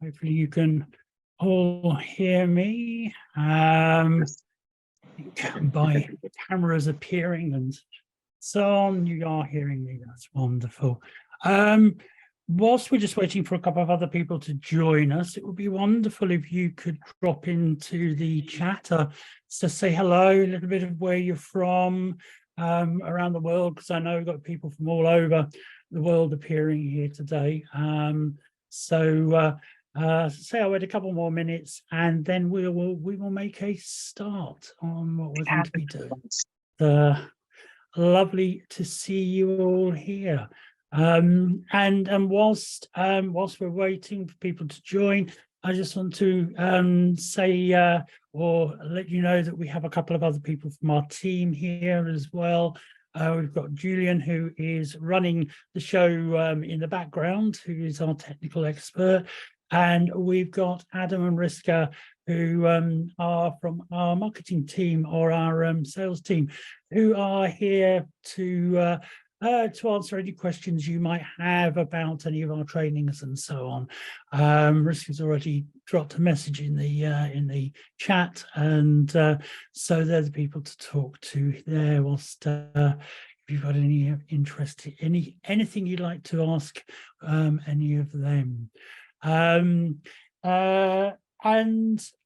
Hopefully you can all hear me. By cameras appearing and so on, you are hearing me. That's wonderful. Whilst we're just waiting for a couple of other people to join us, it would be wonderful if you could drop into the chat to say hello, a little bit of where you're from around the world, because I know we've got people from all over the world appearing here today. So say I'll wait a couple more minutes and then we will make a start on what we're going to be doing. Lovely to see you all here. And whilst we're waiting for people to join, I just want to say or let you know that we have a couple of other people from our team here as well. We've got Julian, who is running the show in the background, who is our technical expert. And we've got Adam and Riska, who are from our marketing team or our sales team, who are here to answer any questions you might have about any of our trainings and so on. Riska's already dropped a message in the chat, and so they're the people to talk to there. Whilst if you've got any interest, anything you'd like to ask any of them. And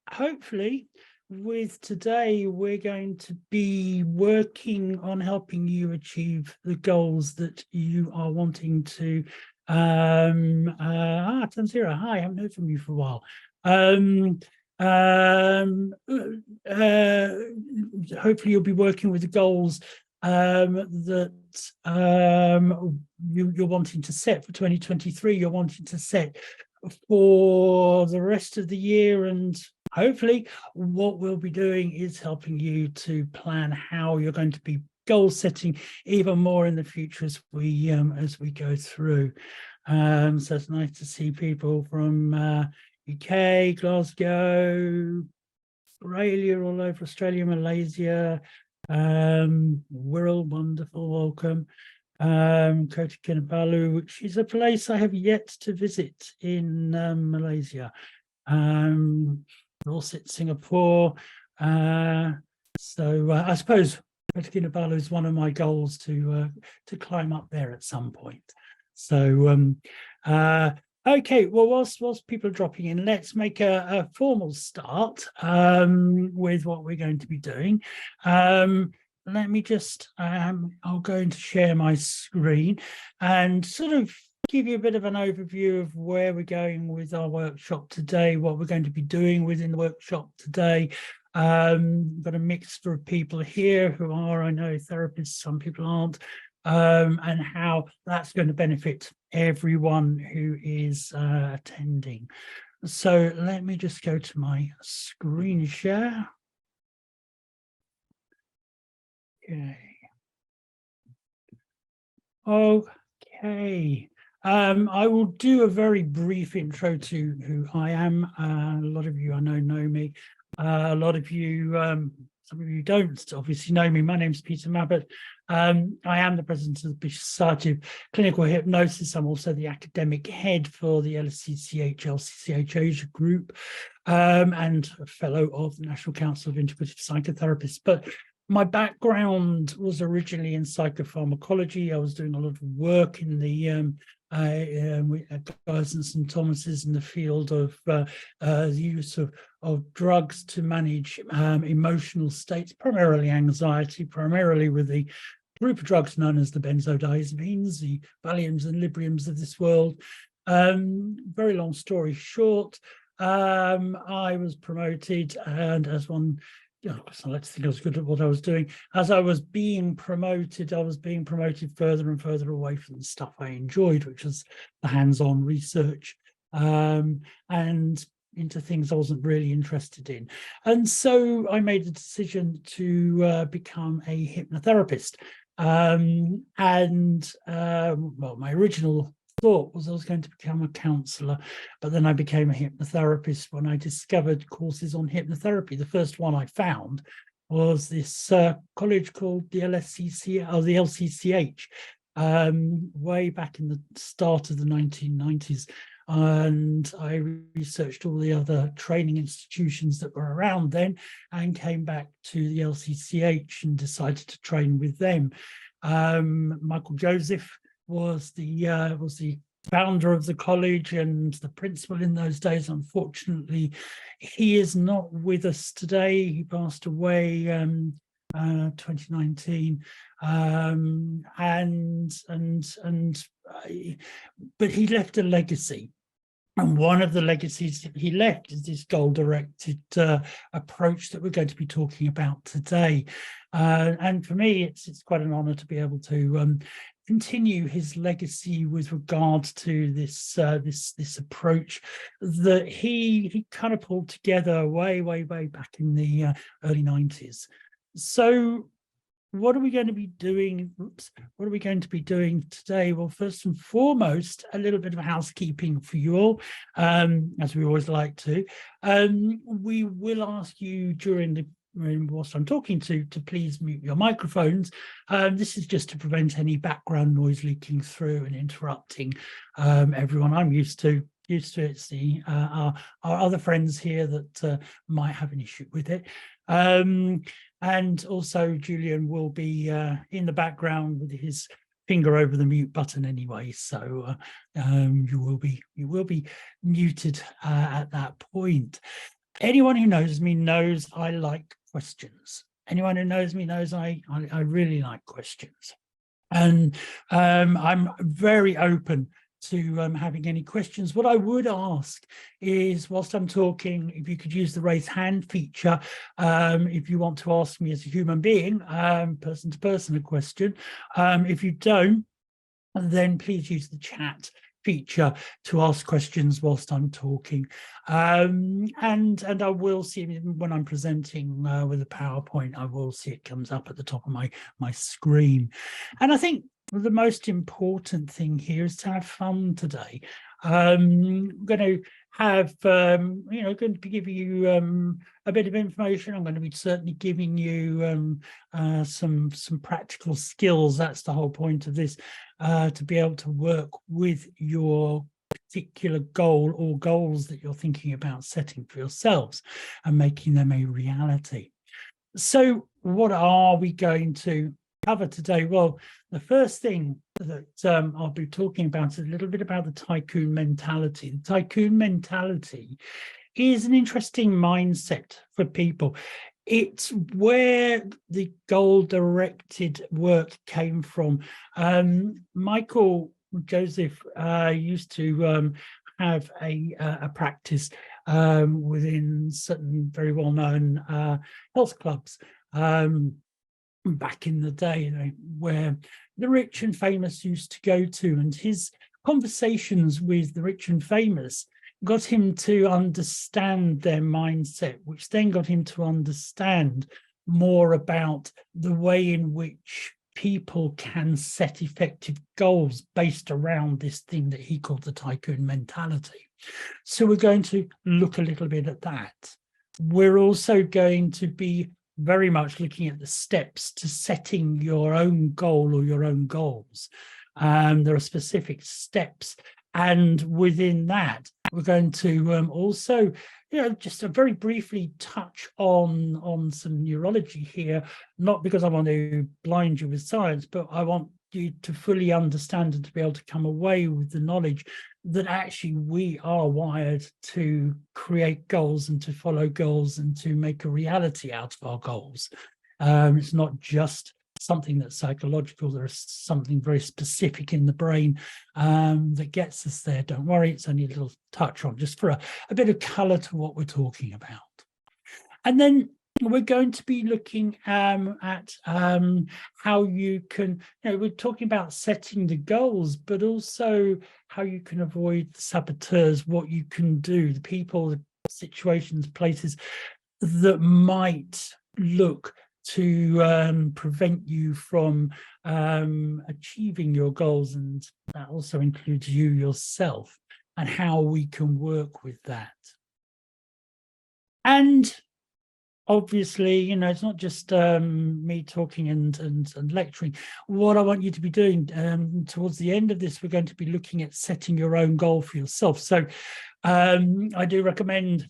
hopefully with today, we're going to be working on helping you achieve the goals that you are wanting to. Tanzira, hi, I haven't heard from you for a while. Hopefully you'll be working with the goals that you're wanting to set for 2023, you're wanting to set for the rest of the year, and hopefully what we'll be doing is helping you to plan how you're going to be goal setting even more in the future as we go through. So it's nice to see people from UK, Glasgow, Australia, all over Australia, Malaysia. Wirral, wonderful, welcome. Kota Kinabalu, which is a place I have yet to visit in Malaysia. Also Singapore. So I suppose Kota Kinabalu is one of my goals to climb up there at some point. So okay, well, whilst people are dropping in, let's make a formal start with what we're going to be doing. Let me just, I'll go into share my screen and sort of give you a bit of an overview of where we're going with our workshop today, what we're going to be doing within the workshop today. Got a mixture of people here who are, I know, therapists, some people aren't, and how that's going to benefit everyone who is attending. So let me just go to my screen share. Okay. I will do a very brief intro to who I am. A lot of you I know me. A lot of you, some of you don't obviously know me. My name's Peter Mabbott. I am the president of the British Society of Clinical Hypnosis. I'm also the academic head for the LSCCH Asia group, and a fellow of the National Council of Integrative Psychotherapists. But my background was originally in psychopharmacology. I was doing a lot of work in the Guy's and St Thomas's in the field of the use of drugs to manage emotional states, primarily anxiety, primarily with the group of drugs known as the benzodiazepines, the Valiums and Libriums of this world. Very long story short, I was promoted, and as one, I like to think I was good at what I was doing. As I was being promoted, further and further away from the stuff I enjoyed, which was the hands-on research, and into things I wasn't really interested in. And so I made the decision to become a hypnotherapist. Well, my original thought was I was going to become a counsellor, but then I became a hypnotherapist when I discovered courses on hypnotherapy. The first one I found was this college called the LSCCH, or the LCCH, way back in the start of the 1990s. and I researched all the other training institutions that were around then, and came back to the LCCH and decided to train with them. Michael Joseph was the founder of the college and the principal in those days. Unfortunately, he is not with us today. He passed away 2019, but he left a legacy. And one of the legacies that he left is this goal-directed approach that we're going to be talking about today. And for me, it's quite an honor to be able to continue his legacy with regards to this this approach that he kind of pulled together way back in the early 90s. So what are we going to be doing? What are we going to be doing today? Well, first and foremost, a little bit of housekeeping for you all, as we always like to. We will ask you during whilst I'm talking to please mute your microphones. This is just to prevent any background noise leaking through and interrupting everyone. I'm used to it. It's the our other friends here that might have an issue with it. And also Julian will be in the background with his finger over the mute button anyway, so you will be muted at that point. Anyone who knows me knows I like questions. Anyone who knows me knows I really like questions, and I'm very open to having any questions. What I would ask is, whilst I'm talking, if you could use the raise hand feature, if you want to ask me as a human being, person to person, a question. If you don't, then please use the chat feature to ask questions whilst I'm talking. And I will see when I'm presenting with a PowerPoint, I will see it comes up at the top of my screen. And I think the most important thing here is to have fun today. I'm going to have, going to be giving you a bit of information. I'm going to be certainly giving you some practical skills. That's the whole point of this, to be able to work with your particular goal or goals that you're thinking about setting for yourselves and making them a reality. So what are we going to cover today? Well, the first thing that I'll be talking about is a little bit about the tycoon mentality. The tycoon mentality is an interesting mindset for people. It's where the goal-directed work came from. Michael Joseph used to have a practice within certain very well-known health clubs back in the day, where the rich and famous used to go to, and his conversations with the rich and famous got him to understand their mindset, which then got him to understand more about the way in which people can set effective goals based around this thing that he called the tycoon mentality. So we're going to look a little bit at that. We're also going to be very much looking at the steps to setting your own goal or your own goals. There are specific steps, and within that, we're going to also, just to very briefly touch on some neurology here, not because I want to blind you with science, but I want you to fully understand and to be able to come away with the knowledge that actually we are wired to create goals and to follow goals and to make a reality out of our goals. It's not just something that's psychological. There's something very specific in the brain that gets us there. Don't worry, it's only a little touch on, just for a bit of color to what we're talking about. And then we're going to be looking at how you can, we're talking about setting the goals, but also how you can avoid the saboteurs, what you can do, the people, the situations, places that might look to prevent you from achieving your goals. And that also includes you yourself, and how we can work with that. And obviously, you know, it's not just me talking and lecturing. What I want you to be doing towards the end of this, we're going to be looking at setting your own goal for yourself. So I do recommend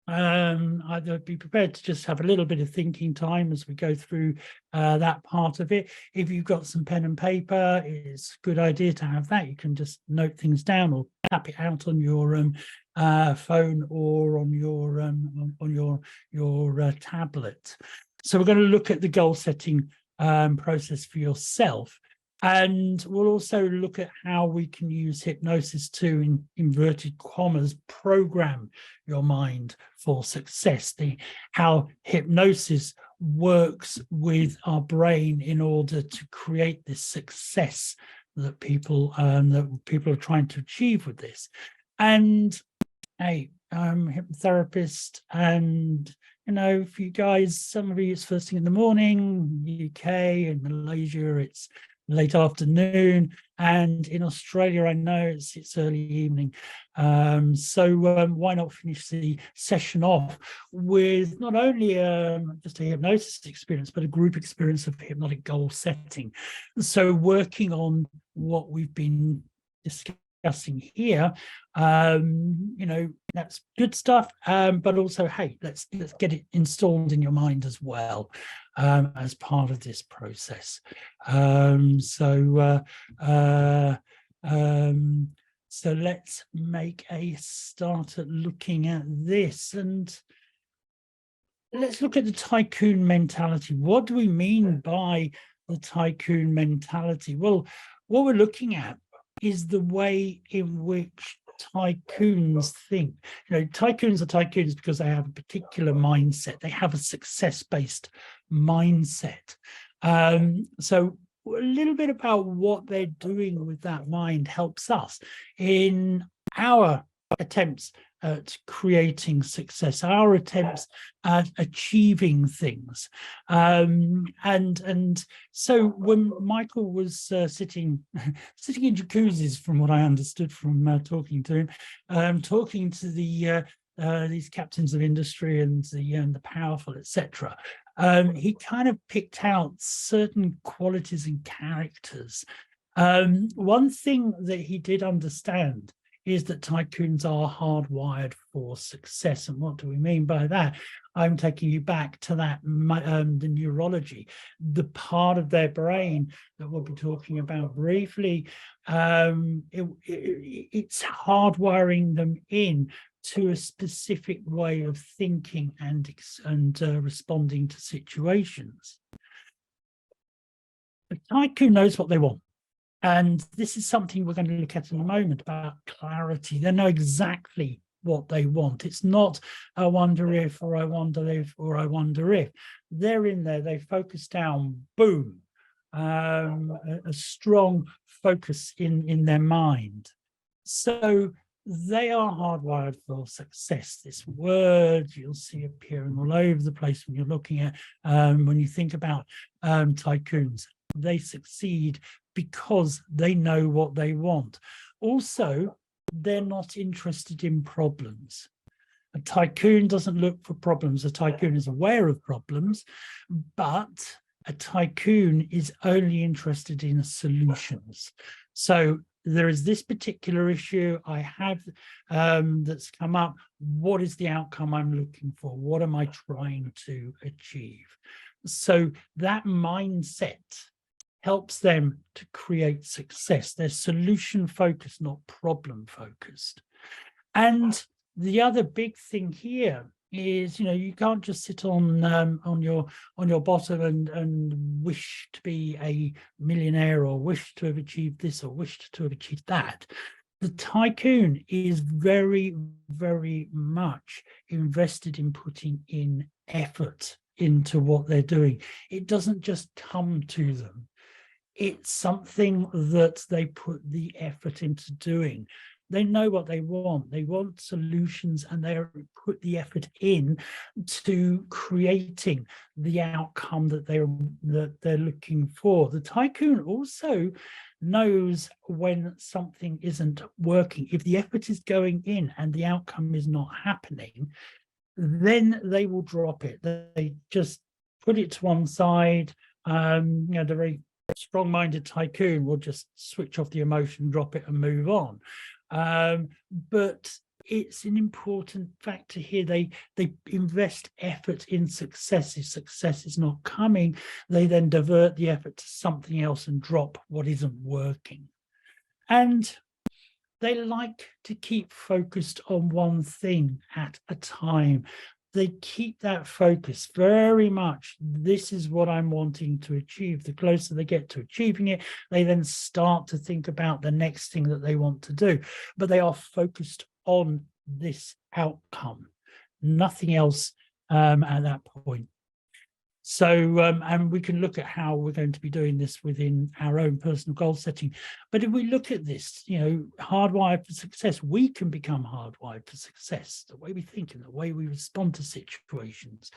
either be prepared to just have a little bit of thinking time as we go through that part of it. If you've got some pen and paper, it's a good idea to have that. You can just note things down or tap it out on your phone or on your tablet. So we're going to look at the goal setting process for yourself. And we'll also look at how we can use hypnosis to, in inverted commas, program your mind for success. How hypnosis works with our brain in order to create this success that people are trying to achieve with this. And hey, I'm a hypnotherapist, and you know, for you guys, some of you it's first thing in the morning, UK and Malaysia, it's late afternoon, and in Australia, I know it's early evening. So why not finish the session off with not only just a hypnosis experience, but a group experience of hypnotic goal setting. So working on what we've been discussing here, you know, that's good stuff, but also, hey, let's get it installed in your mind as well, as part of this process. So let's make a start at looking at this, and let's look at the tycoon mentality. What do we mean by the tycoon mentality? Well, what we're looking at is the way in which tycoons think. You know, tycoons are tycoons because they have a particular mindset. They have a success-based mindset. So a little bit about what they're doing with that mind helps us in our attempts at creating success, our attempts at achieving things. And so when Michael was sitting in jacuzzis, from what I understood from talking to him, talking to these captains of industry and the powerful, etc., he kind of picked out certain qualities and characters. One thing that he did understand is that tycoons are hardwired for success. And what do we mean by that? I'm taking you back to that, the neurology, the part of their brain that we'll be talking about briefly. It's hardwiring them in to a specific way of thinking and responding to situations. The tycoon knows what they want. And this is something we're going to look at in a moment about clarity. They know exactly what they want. It's not I wonder if, or I wonder if, or I wonder if. They're in there, they focus down, boom, a strong focus in their mind. So they are hardwired for success. This word you'll see appearing all over the place when you're looking at, when you think about tycoons. They succeed because they know what they want. Also, they're not interested in problems. A tycoon doesn't look for problems. A tycoon is aware of problems, but a tycoon is only interested in solutions. So there is this particular issue I have that's come up. What is the outcome I'm looking for? What am I trying to achieve? So that mindset helps them to create success. They're solution focused, not problem focused. And the other big thing here is, you know, you can't just sit on your bottom and wish to be a millionaire, or wish to have achieved this, or wish to have achieved that. The tycoon is very, very much invested in putting in effort into what they're doing. It doesn't just come to them. It's something that they put the effort into doing. They know what they want. They want solutions, and they put the effort in to creating the outcome that they're looking for. The tycoon also knows when something isn't working. If the effort is going in and the outcome is not happening, then they will drop it. They just put it to one side. You know, the very strong-minded tycoon will just switch off the emotion, drop it, and move on. But it's an important factor here. They invest effort in success. If success is not coming, they then divert the effort to something else and drop what isn't working. And they like to keep focused on one thing at a time. They keep that focus very much. This is what I'm wanting to achieve. The closer they get to achieving it, they then start to think about the next thing that they want to do. But they are focused on this outcome, nothing else at that point. So, and we can look at how we're going to be doing this within our own personal goal setting. But if we look at this, you know, hardwired for success, we can become hardwired for success. The way we think and the way we respond to situations,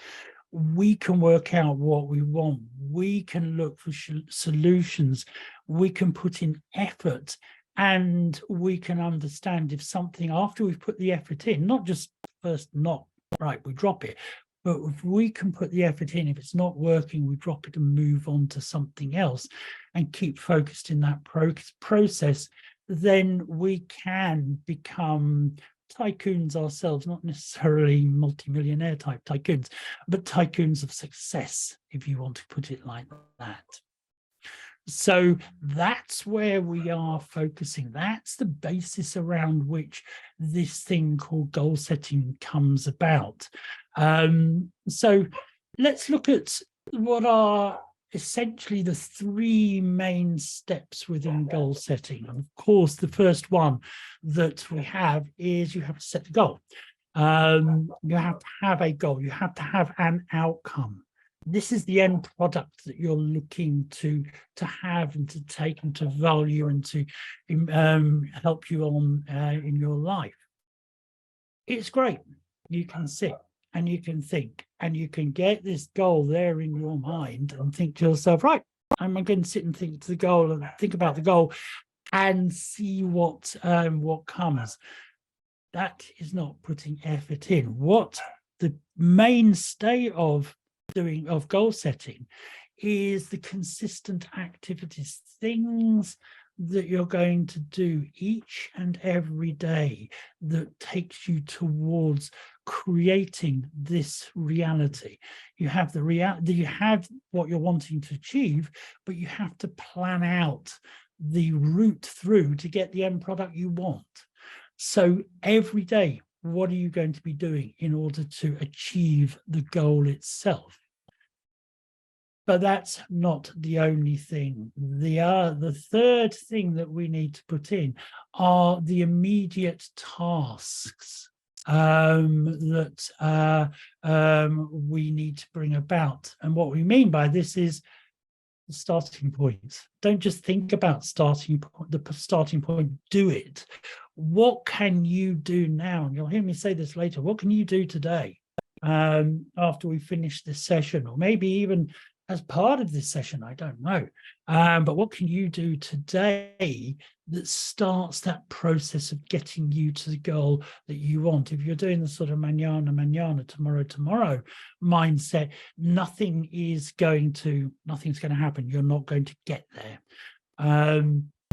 we can work out what we want. We can look for solutions. We can put in effort, and we can understand if something, after we've put the effort in, not just first not right, we drop it. But if we can put the effort in, if it's not working, we drop it and move on to something else and keep focused in that process, then we can become tycoons ourselves, not necessarily multimillionaire type tycoons, but tycoons of success, if you want to put it like that. So that's where we are focusing. That's the basis around which this thing called goal setting comes about. So let's look at what are essentially the three main steps within goal setting. And of course, the first one that we have is you have to set the goal. You have to have a goal. You have to have an outcome. This is the end product that you're looking to have and to take and to value and to help you on in your life. It's great. You can sit and you can think and you can get this goal there in your mind and think to yourself, right, I'm going to sit and think to the goal and think about the goal and see what comes. That is not putting effort in. What the mainstay of goal setting is the consistent activities, things that you're going to do each and every day that takes you towards creating this reality. You have the reality, you have what you're wanting to achieve, but you have to plan out the route through to get the end product you want. So every day, what are you going to be doing in order to achieve the goal itself? But that's not the only thing. The third thing that we need to put in are the immediate tasks that we need to bring about. And what we mean by this is the starting points. Don't just think about the starting point, do it. What can you do now? And you'll hear me say this later. What can you do today after we finish this session, or maybe even as part of this session, I don't know. But what can you do today that starts that process of getting you to the goal that you want? If you're doing the sort of mañana, tomorrow mindset, nothing's going to happen. You're not going to get there.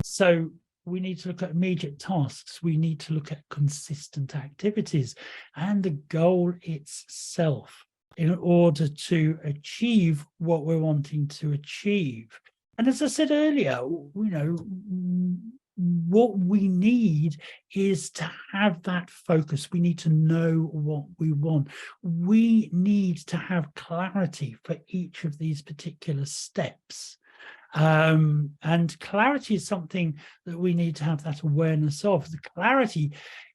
So we need to look at immediate tasks. We need to look at consistent activities and the goal itself, in order to achieve what we're wanting to achieve. And as I said earlier, you know, what we need is to have that focus. We need to know what we want. We need to have clarity for each of these particular steps. And clarity is something that we need to have that awareness of. The clarity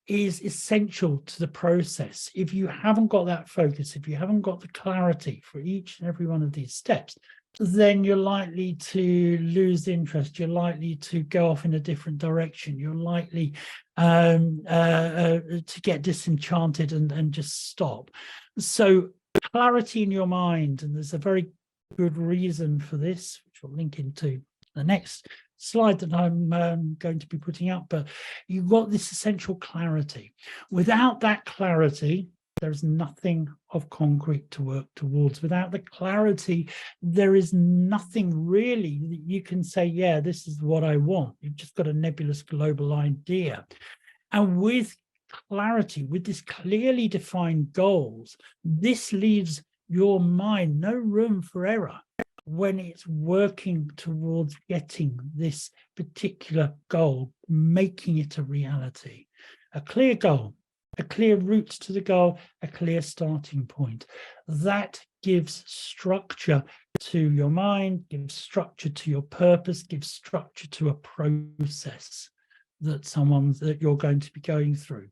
is essential to the process. If you haven't got that focus, if you haven't got the clarity for each and every one of these steps, then you're likely to lose interest. You're likely to go off in a different direction. You're likely to get disenchanted and just stop. So clarity in your mind, and there's a very good reason for this, which we'll link into the next slide that I'm going to be putting up, but you've got this essential clarity. Without that clarity, There's nothing of concrete to work towards. Without the clarity, there is nothing really that you can say, yeah, this is what I want. You've just got a nebulous global idea. And with clarity, with this clearly defined goals, this leaves your mind no room for error when it's working towards getting this particular goal, making it a reality. A clear goal, a clear route to the goal, a clear starting point. That gives structure to your mind, gives structure to your purpose, gives structure to a process that you're going to be going through.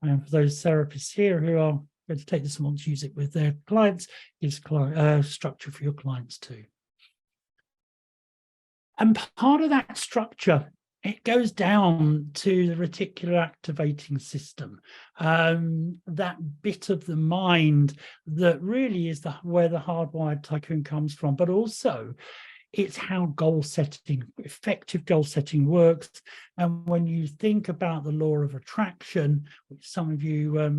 And for those therapists here who are going to take this and want to use it with their clients, gives structure for your clients too. And part of that structure, it goes down to the reticular activating system, that bit of the mind that really is where the hardwired tycoon comes from, but also it's how goal setting, effective goal setting works. And when you think about the law of attraction, which some of you are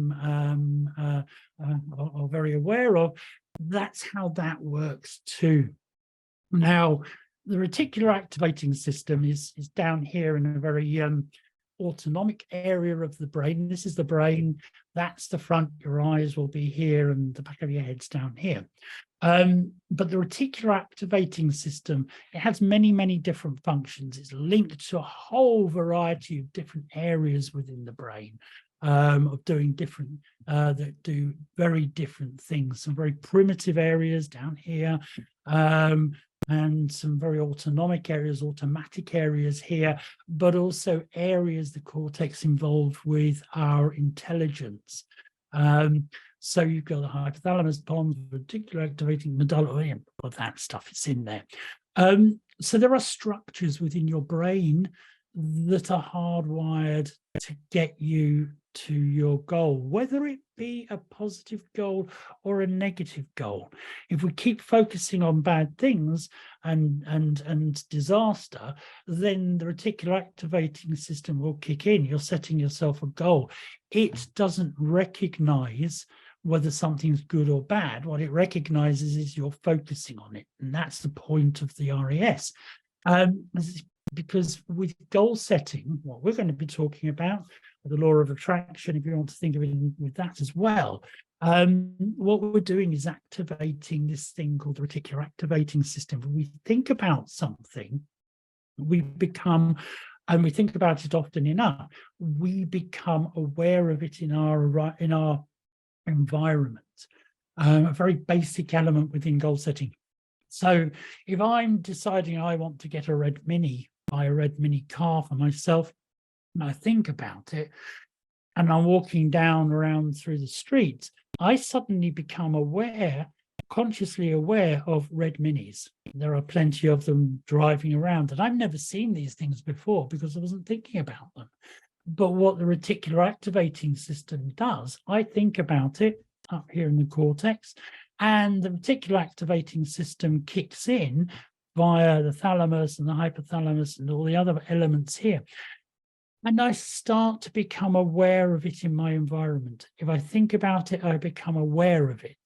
very aware of, that's how that works too. Now, the reticular activating system is down here in a very autonomic area of the brain. This is the brain, that's the front, your eyes will be here and the back of your head's down here. But the reticular activating system, it has many, many different functions. It's linked to a whole variety of different areas within the brain, of doing different, that do very different things. Some very primitive areas down here, and some very autonomic areas, automatic areas here, but also areas, the cortex involved with our intelligence. So you've got the hypothalamus, pons, reticular activating medulla, and all of that stuff is in there. So there are structures within your brain that are hardwired to get you to your goal, whether it be a positive goal or a negative goal. If we keep focusing on bad things and disaster, then the reticular activating system will kick in. You're setting yourself a goal. It doesn't recognize whether something's good or bad. What it recognizes is you're focusing on it, and that's the point of the RAS. Because with goal setting, what we're going to be talking about, the law of attraction, if you want to think of it with that as well, what we're doing is activating this thing called the reticular activating system. When we think about something, we become, and we think about it often enough, we become aware of it in our environment, a very basic element within goal setting. So if I'm deciding I want to get a red Mini, buy a red Mini car for myself, and I think about it, and I'm walking down around through the streets, I suddenly become aware, consciously aware of red Minis. There are plenty of them driving around, and I've never seen these things before because I wasn't thinking about them. But what the reticular activating system does, I think about it up here in the cortex, and the reticular activating system kicks in via the thalamus and the hypothalamus and all the other elements here. And I start to become aware of it in my environment. If I think about it, I become aware of it.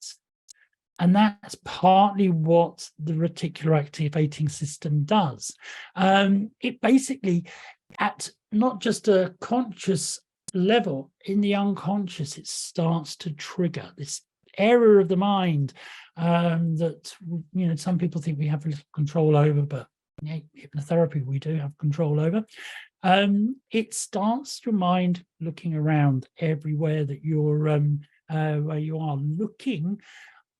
And that's partly what the reticular activating system does. It basically, at not just a conscious level, in the unconscious, it starts to trigger this area of the mind that, you know, some people think we have little control over, but hypnotherapy we do have control over. It starts your mind looking around everywhere that you're where you are looking,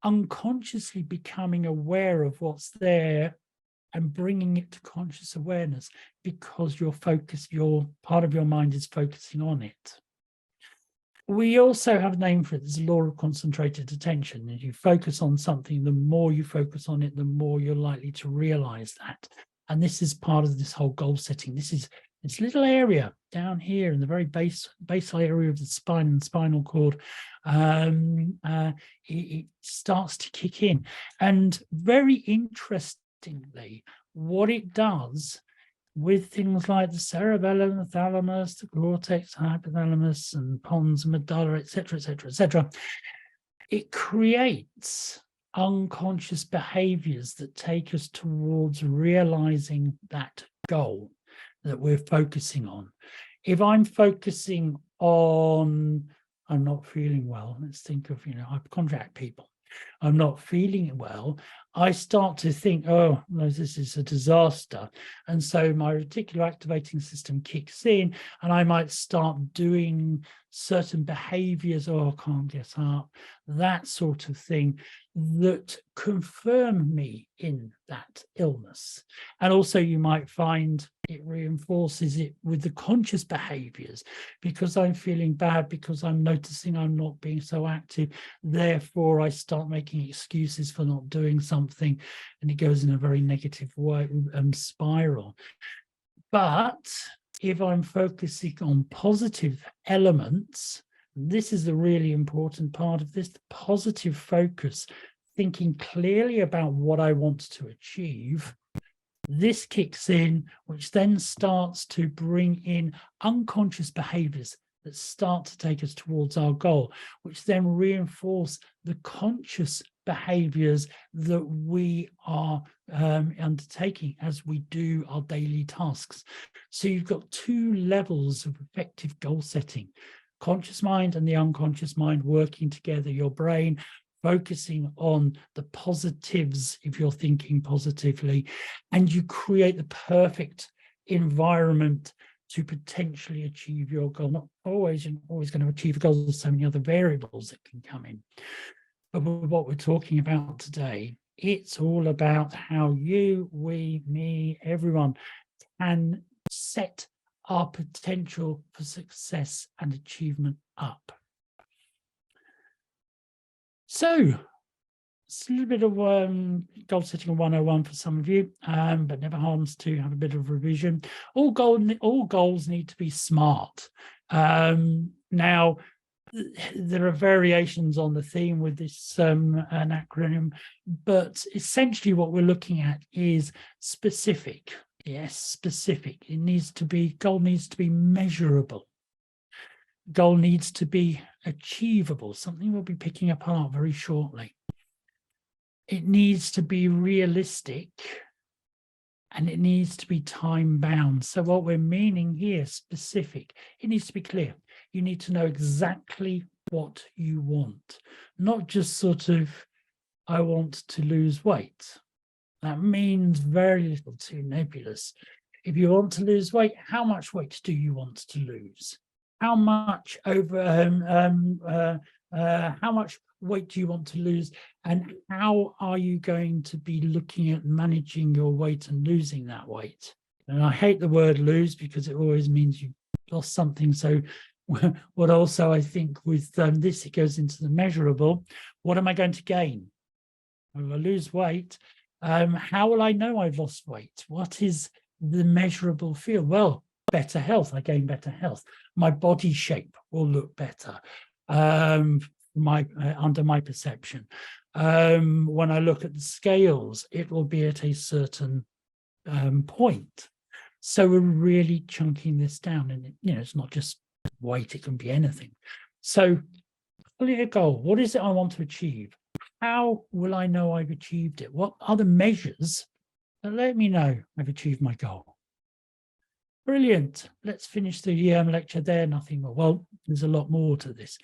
unconsciously becoming aware of what's there and bringing it to conscious awareness, because your part of your mind is focusing on it. We also have a name for it. There's a law of concentrated attention. As you focus on something, the more you focus on it, the more you're likely to realize that. And this is part of this whole goal setting. This is this little area down here in the very basal area of the spine and spinal cord. It starts to kick in. And very interestingly, what it does with things like the cerebellum, the thalamus, the cortex, hypothalamus, and pons, medulla, etc., etc., etc., it creates unconscious behaviors that take us towards realizing that goal that we're focusing on. If I'm focusing on, I'm not feeling well, let's think of, hypochondriac people. I'm not feeling well, I start to think, oh, no, this is a disaster. And so my reticular activating system kicks in, and I might start doing certain behaviors, oh, I can't get up, that sort of thing, that confirm me in that illness. And also you might find it reinforces it with the conscious behaviors, because I'm feeling bad, because I'm noticing I'm not being so active, therefore I start making excuses for not doing something, and it goes in a very negative way, spiral. But if I'm focusing on positive elements, this is the really important part of this, the positive focus, thinking clearly about what I want to achieve, this kicks in, which then starts to bring in unconscious behaviors that start to take us towards our goal, which then reinforce the conscious behaviors that we are undertaking as we do our daily tasks. So you've got two levels of effective goal setting: conscious mind and the unconscious mind working together, your brain focusing on the positives if you're thinking positively, and you create the perfect environment to potentially achieve your goal. Not always, you're not always going to achieve a goal. There's so many other variables that can come in. But what we're talking about today, it's all about how you, we, me, everyone can set our potential for success and achievement up. So it's a little bit of goal setting 101 for some of you, but never harms to have a bit of revision. All goals need to be SMART. Now, there are variations on the theme with this an acronym, but essentially what we're looking at is specific. Yes, specific. Goal needs to be measurable. Goal needs to be achievable, something we'll be picking apart very shortly. It needs to be realistic, and it needs to be time bound. So what we're meaning here, specific, it needs to be clear. You need to know exactly what you want, not just sort of, I want to lose weight. That means very little, too nebulous. If you want to lose weight, how much weight do you want to lose? How much how much weight do you want to lose, and how are you going to be looking at managing your weight and losing that weight? And I hate the word lose because it always means you've lost something. So what also I think with this, it goes into the measurable. What am I going to gain? When I lose weight, how will I know I've lost weight? What is the measurable field? Well, better health. I gain better health. My body shape will look better under my perception. When I look at the scales, it will be at a certain point. So we're really chunking this down, and it's not just weight, it can be anything. So clear goal. What is it I want to achieve? How will I know I've achieved it? What are the measures that let me know I've achieved my goal? Brilliant. Let's finish the lecture there. Nothing more. Well, there's a lot more to this,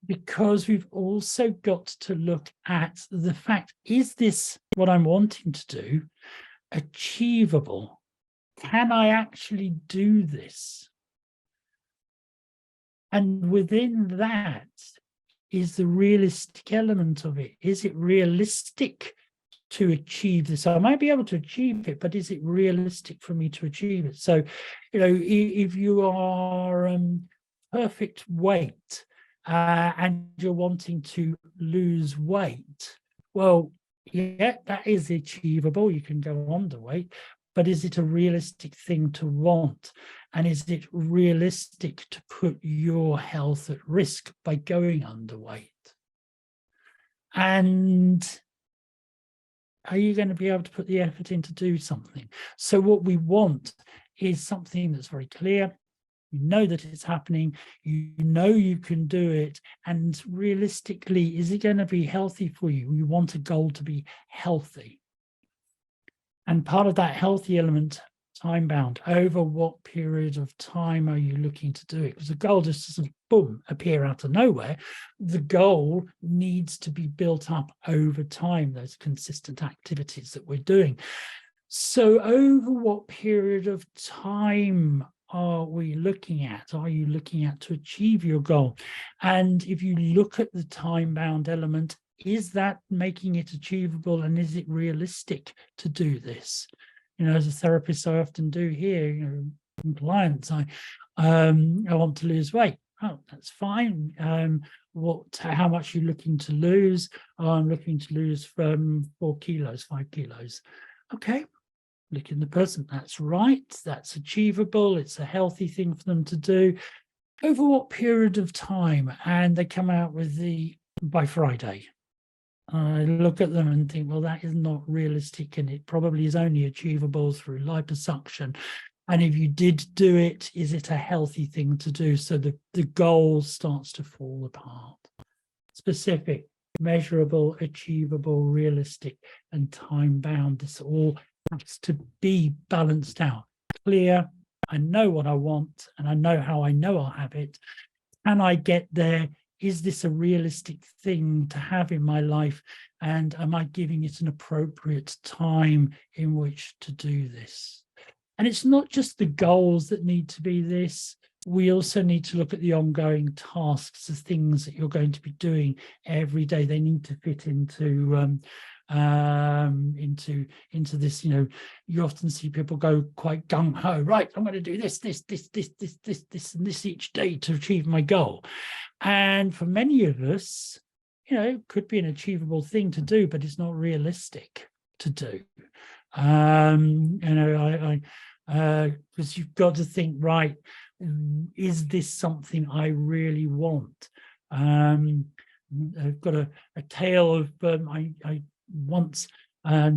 because we've also got to look at the fact, is this what I'm wanting to do achievable? Can I actually do this? And within that is the realistic element of it. Is it realistic to achieve this? I might be able to achieve it, but is it realistic for me to achieve it? So, if you are perfect weight and you're wanting to lose weight, well, yeah, that is achievable. You can go underweight, but is it a realistic thing to want? And is it realistic to put your health at risk by going underweight? And are you going to be able to put the effort in to do something? So what we want is something that's very clear. You know that it's happening, you know you can do it, and realistically, is it going to be healthy for you? You want a goal to be healthy. And part of that healthy element, time bound, over what period of time are you looking to do it? Because the goal just doesn't, boom, appear out of nowhere. The goal needs to be built up over time, those consistent activities that we're doing. So over what period of time are we looking at? Are you looking at to achieve your goal? And if you look at the time-bound element, is that making it achievable, and is it realistic to do this? You know, as a therapist, I often do here, you know, in clients, I want to lose weight. Oh, that's fine. How much are you looking to lose? Oh, I'm looking to lose from 4 kilos, 5 kilos. Okay. Look in the person, that's right, that's achievable, it's a healthy thing for them to do. Over what period of time? And they come out with by Friday. I look at them and think, well, that is not realistic, and it probably is only achievable through liposuction. And if you did do it, is it a healthy thing to do? So the goal starts to fall apart. Specific, measurable, achievable, realistic, and time-bound. This all has to be balanced out. Clear, I know what I want, and I know how I know I'll have it. Can I get there? Is this a realistic thing to have in my life? And am I giving it an appropriate time in which to do this? And it's not just the goals that need to be this. We also need to look at the ongoing tasks, the things that you're going to be doing every day. They need to fit into this. You know, you often see people go quite gung-ho, right, I'm going to do this, and this each day to achieve my goal. And for many of us, you know, it could be an achievable thing to do, but it's not realistic to do. You know, because you've got to think, right, is this something I really want? I've got a tale of I once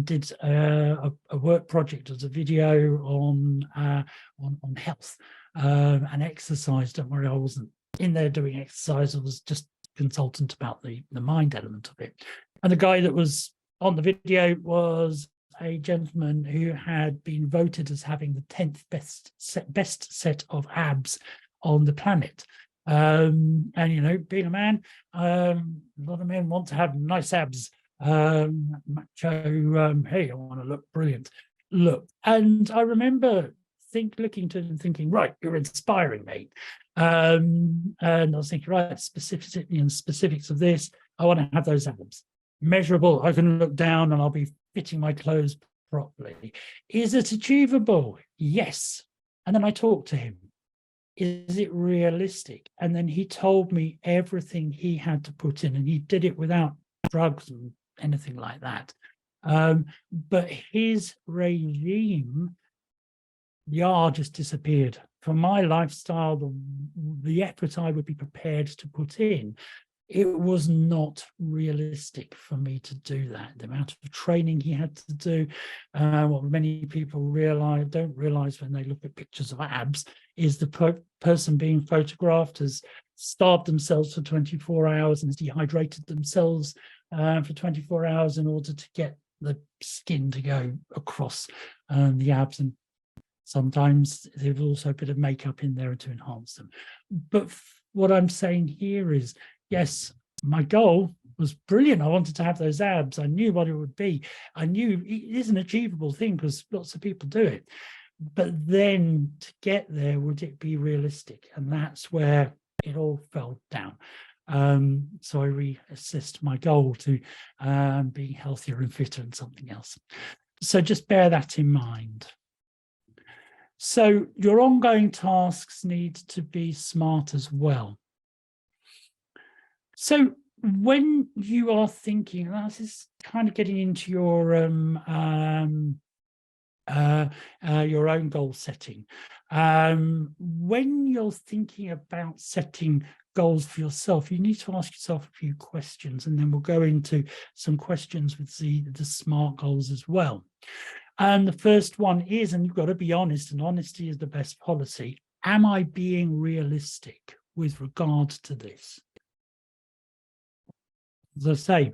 did a work project as a video on health and exercise. Don't worry, I wasn't in there doing exercise. I was just consultant about the mind element of it. And the guy that was on the video was a gentleman who had been voted as having the 10th best set of abs on the planet. And, you know, being a man, a lot of men want to have nice abs. Macho, hey, I want to look brilliant. Look, and I remember looking to it and thinking, right, you're inspiring me. And I was thinking, right, specifics of this, I want to have those abs. Measurable, I can look down and I'll be fitting my clothes properly. Is it achievable? Yes. And then I talked to him. Is it realistic? And then he told me everything he had to put in, and he did it without drugs and anything like that. But his regime, just disappeared. For my lifestyle, the effort I would be prepared to put in, it was not realistic for me to do that. The amount of training he had to do, what many people don't realize when they look at pictures of abs, is the person being photographed has starved themselves for 24 hours and has dehydrated themselves for 24 hours in order to get the skin to go across the abs. And sometimes there's also a bit of makeup in there to enhance them. But what I'm saying here is, yes, my goal was brilliant. I wanted to have those abs. I knew what it would be. I knew it is an achievable thing because lots of people do it. But then to get there, would it be realistic? And that's where it all fell down. So I reassessed my goal to being healthier and fitter and something else. So just bear that in mind. So your ongoing tasks need to be smart as well. So when you are thinking, this is kind of getting into your own goal setting. When you're thinking about setting goals for yourself, you need to ask yourself a few questions, and then we'll go into some questions with the SMART goals as well. And the first one is, and you've got to be honest, and honesty is the best policy. Am I being realistic with regard to this? As I say,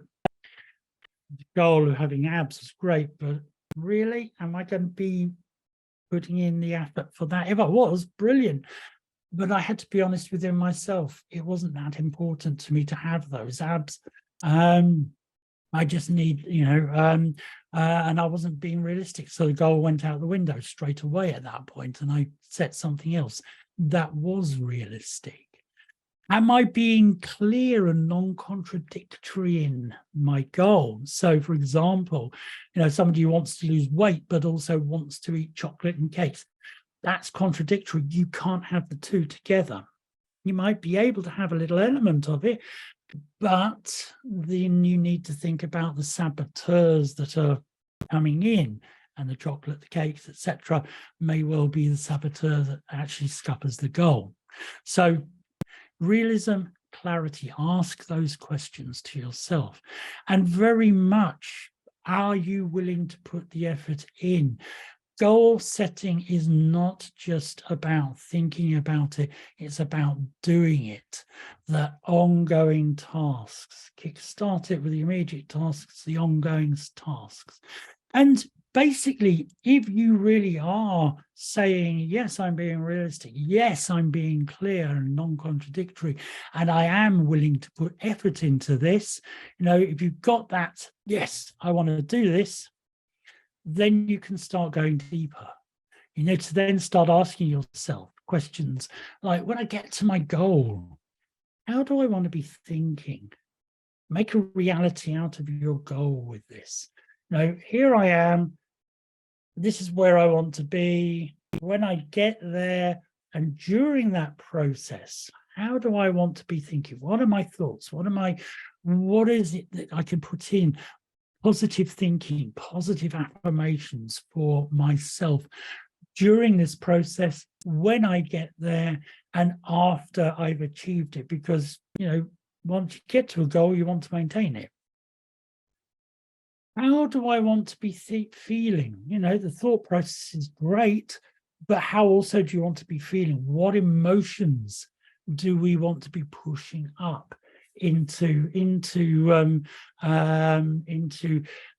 the goal of having abs is great, but really, am I going to be putting in the effort for that? If I was, brilliant. But I had to be honest within myself. It wasn't that important to me to have those abs. I just need, and I wasn't being realistic. So the goal went out the window straight away at that point, and I set something else that was realistic. Am I being clear and non-contradictory in my goal? So, for example, somebody who wants to lose weight but also wants to eat chocolate and cakes. That's contradictory. You can't have the two together. You might be able to have a little element of it, but then you need to think about the saboteurs that are coming in, and the chocolate, the cakes, etc., may well be the saboteur that actually scuppers the goal. So realism, clarity, ask those questions to yourself. And very much, are you willing to put the effort in? Goal setting is not just about thinking about it, it's about doing it. The ongoing tasks. Kickstart it with the immediate tasks, the ongoing tasks. And basically, if you really are saying, yes, I'm being realistic, yes, I'm being clear and non-contradictory, and I am willing to put effort into this, if you've got that, yes, I want to do this, then you can start going deeper. To then start asking yourself questions like, when I get to my goal, how do I want to be thinking? Make a reality out of your goal with this. Here I am. This is where I want to be. When I get there, and during that process, how do I want to be thinking? What are my thoughts? What is it that I can put in? Positive thinking, positive affirmations for myself during this process, when I get there, and after I've achieved it. Because, once you get to a goal, you want to maintain it. How do I want to be feeling? The thought process is great, but how also do you want to be feeling? What emotions do we want to be pushing up into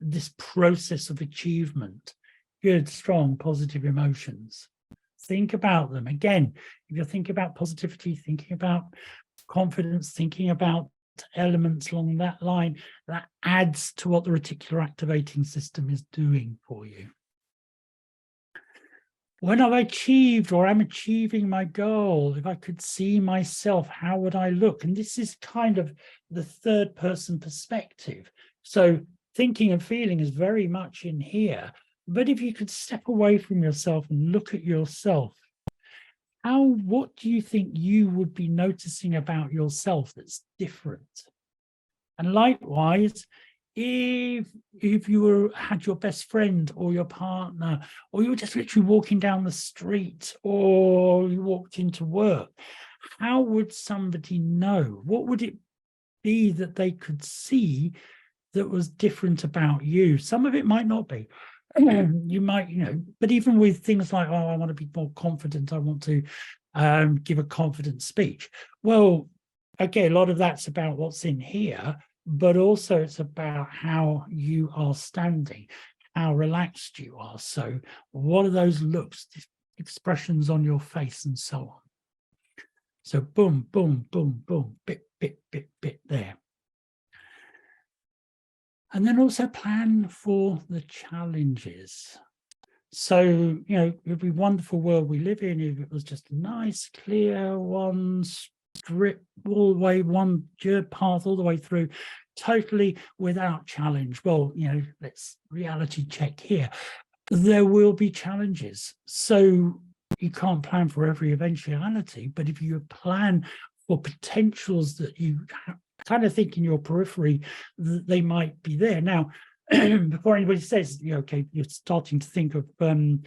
this process of achievement? Good, strong, positive emotions. Think about them. Again, if you're thinking about positivity, thinking about confidence, thinking about elements along that line, that adds to what the reticular activating system is doing for you. When I've achieved, or I'm achieving my goal, if I could see myself, how would I look? And this is kind of the third person perspective. So thinking and feeling is very much in here. But if you could step away from yourself and look at yourself, what do you think you would be noticing about yourself that's different? And likewise, if you had your best friend or your partner, or you were just literally walking down the street, or you walked into work, how would somebody know? What would it be that they could see that was different about you? Some of it might not be. You might, but even with things like, I want to be more confident, I want to give a confident speech. Well, okay, a lot of that's about what's in here, but also it's about how you are standing, how relaxed you are. So what are those looks, expressions on your face, and so on. So boom, boom, boom, boom, bit, bit, bit, bit there. And then also plan for the challenges. So, it would be a wonderful world we live in if it was just a nice, clear, one strip all the way, one path all the way through, totally without challenge. Well, let's reality check here. There will be challenges. So you can't plan for every eventuality, but if you plan for potentials that you kind of think in your periphery that they might be there. Now, before anybody says, okay, you're starting to think of the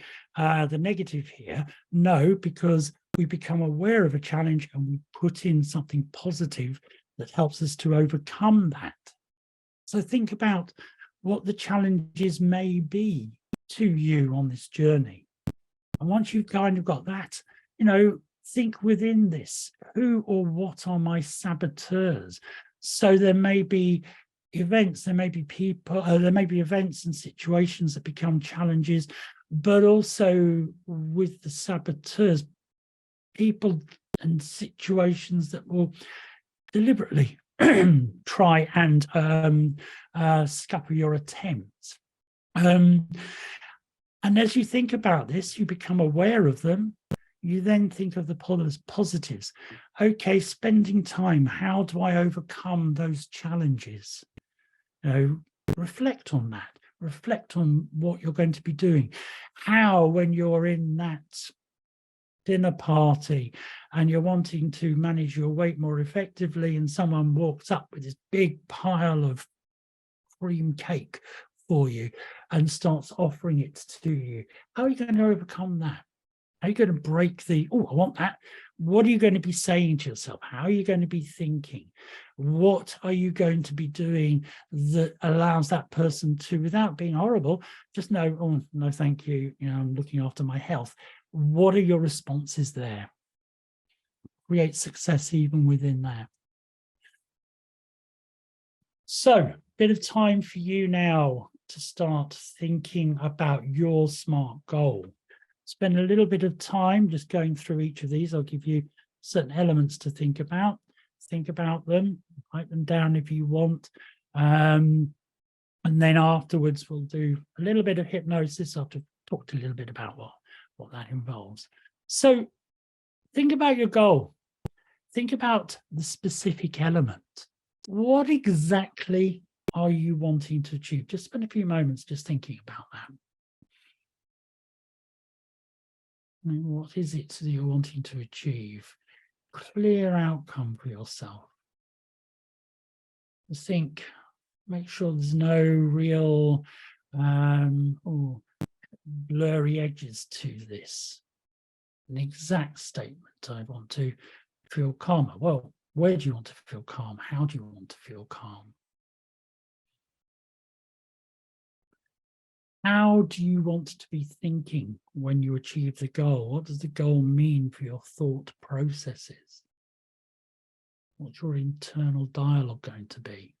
negative here. No, because we become aware of a challenge and we put in something positive that helps us to overcome that. So think about what the challenges may be to you on this journey. And once you've kind of got that, think within this, who or what are my saboteurs? So there may be events, there may be people, there may be events and situations that become challenges, but also with the saboteurs, people and situations that will deliberately try and scupper your attempts. And as you think about this, you become aware of them. You then think of the positives. Okay, spending time. How do I overcome those challenges? Reflect on that. Reflect on what you're going to be doing. How, when you're in that dinner party and you're wanting to manage your weight more effectively, and someone walks up with this big pile of cream cake for you and starts offering it to you, how are you going to overcome that? How are you going to break the, oh, I want that? What are you going to be saying to yourself? How are you going to be thinking? What are you going to be doing that allows that person to, without being horrible, just know, oh, no, thank you. I'm looking after my health. What are your responses there? Create success even within that. So, bit of time for you now to start thinking about your SMART goal. Spend a little bit of time just going through each of these. I'll give you certain elements to think about. Think about them, write them down if you want. And then afterwards, we'll do a little bit of hypnosis. I've talked a little bit about what that involves. So think about your goal. Think about the specific element. What exactly are you wanting to achieve? Just spend a few moments just thinking about that. What is it that you're wanting to achieve? Clear outcome for yourself. Just think, make sure there's no real blurry edges to this. An exact statement. I want to feel calmer. Well, where do you want to feel calm? How do you want to feel calm? How do you want to be thinking when you achieve the goal? What does the goal mean for your thought processes? What's your internal dialogue going to be?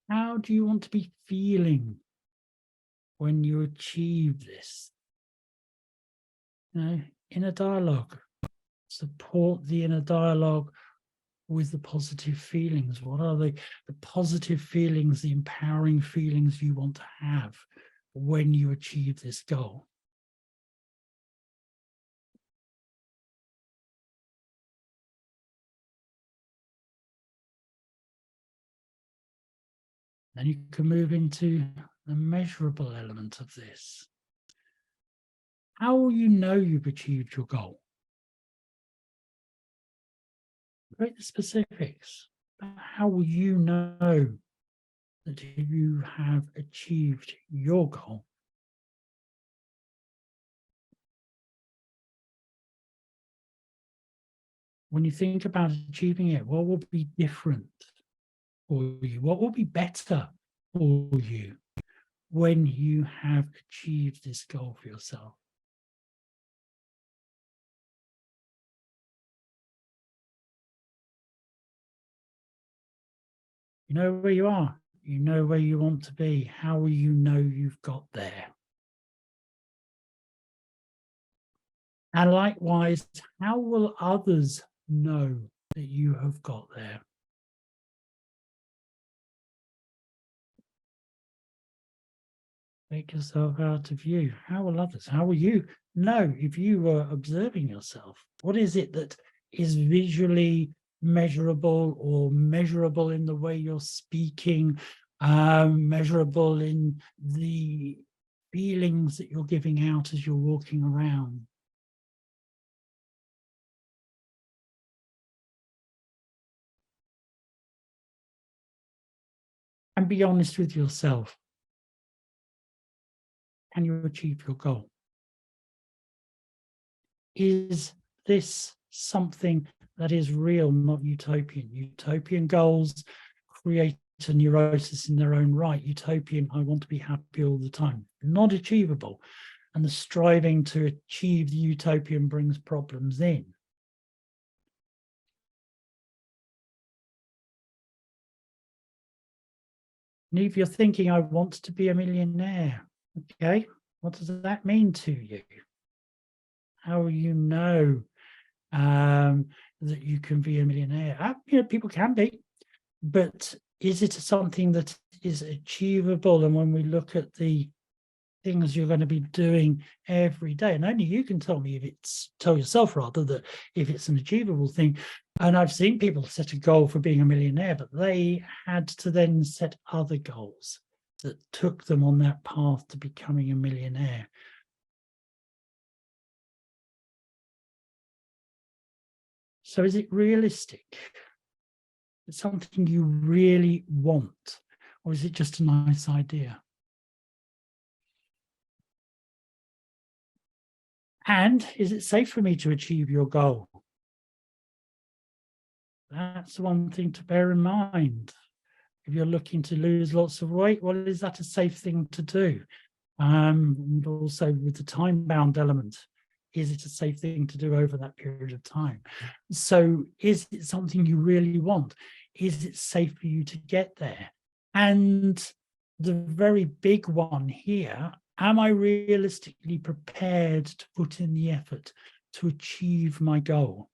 How do you want to be feeling when you achieve this? Inner dialogue. Support the inner dialogue with the positive feelings. What are the positive feelings, the empowering feelings you want to have when you achieve this goal? Then you can move into the measurable element of this. How will you know you've achieved your goal? Create the specifics. How will you know that you have achieved your goal? When you think about achieving it, what will be different for you? What will be better for you when you have achieved this goal for yourself? You know where you are. You know where you want to be. How will you know you've got there? And likewise, how will others know that you have got there? Take yourself out of view. How will others? How will you know if you were observing yourself? What is it that is visually measurable or measurable in the way you're speaking, measurable in the feelings that you're giving out as you're walking around? And be honest with yourself. Can you achieve your goal? is this something that is real, not utopian? Utopian goals create a neurosis in their own right. Utopian, I want to be happy all the time. Not achievable. And the striving to achieve the utopian brings problems in. And if you're thinking, I want to be a millionaire, okay, what does that mean to you? How will you know that you can be a millionaire? People can be, but is it something that is achievable? And when we look at the things you're going to be doing every day, and only you can tell me if tell yourself rather, that if it's an achievable thing. And I've seen people set a goal for being a millionaire, but they had to then set other goals that took them on that path to becoming a millionaire. So is it realistic? Is it something you really want, or is it just a nice idea? And is it safe for me to achieve your goal? That's one thing to bear in mind. If you're looking to lose lots of weight, well, is that a safe thing to do? And also with the time-bound element, is it a safe thing to do over that period of time? So is it something you really want? Is it safe for you to get there? And the very big one here, am I realistically prepared to put in the effort to achieve my goal?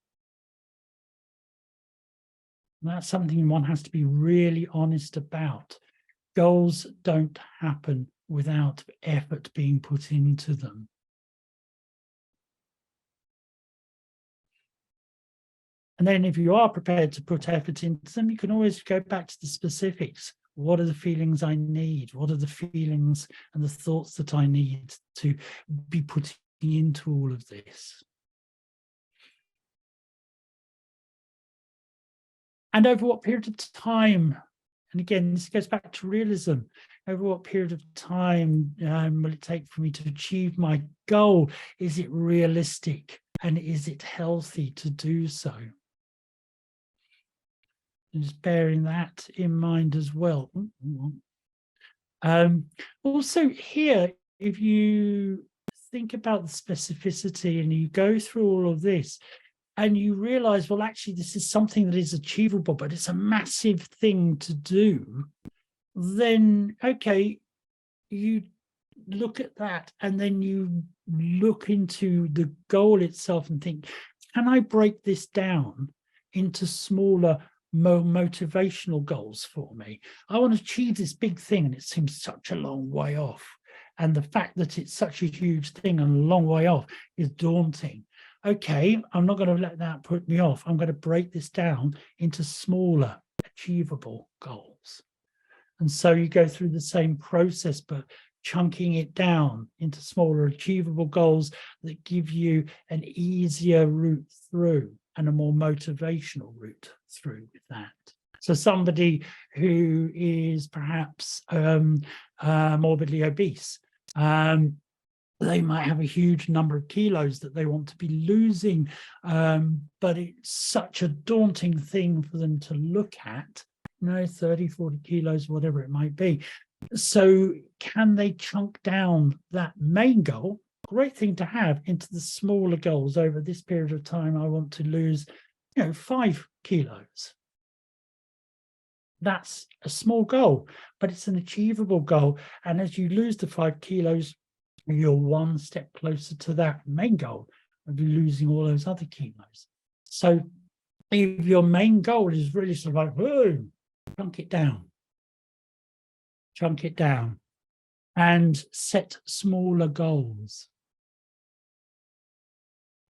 And that's something one has to be really honest about. Goals don't happen without effort being put into them. And then if you are prepared to put effort into them, you can always go back to the specifics. What are the feelings I need? What are the feelings and the thoughts that I need to be putting into all of this? And over what period of time? And again, this goes back to realism. Over what period of time will it take for me to achieve my goal? Is it realistic? And is it healthy to do so? And just bearing that in mind as well. Also here, if you think about the specificity and you go through all of this and you realize, well, actually, this is something that is achievable, but it's a massive thing to do, then, okay, you look at that and then you look into the goal itself and think, can I break this down into smaller, more motivational goals for me? I want to achieve this big thing and it seems such a long way off. And the fact that it's such a huge thing and a long way off is daunting. Okay, I'm not going to let that put me off. I'm going to break this down into smaller, achievable goals. And so you go through the same process, but chunking it down into smaller, achievable goals that give you an easier route through and a more motivational route through with that. So somebody who is perhaps morbidly obese, they might have a huge number of kilos that they want to be losing, but it's such a daunting thing for them to look at, 30, 40 kilos, whatever it might be. So can they chunk down that main goal, great thing to have, into the smaller goals? Over this period of time, I want to lose, 5 kilos. That's a small goal, but it's an achievable goal. And as you lose the 5 kilos, you're one step closer to that main goal of losing all those other kilos. So if your main goal is really sort of like, whoa, chunk it down and set smaller goals.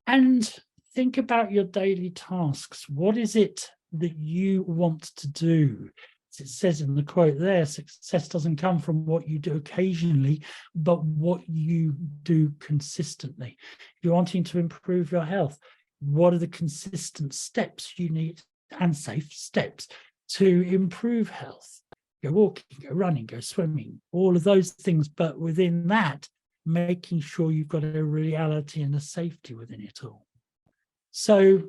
And think about your daily tasks. What is it that you want to do? As it says in the quote there, success doesn't come from what you do occasionally, but what you do consistently. If you're wanting to improve your health, what are the consistent steps you need, and safe steps, to improve health? Go walking, go running, go swimming, all of those things. But within that, making sure you've got a reality and a safety within it all. So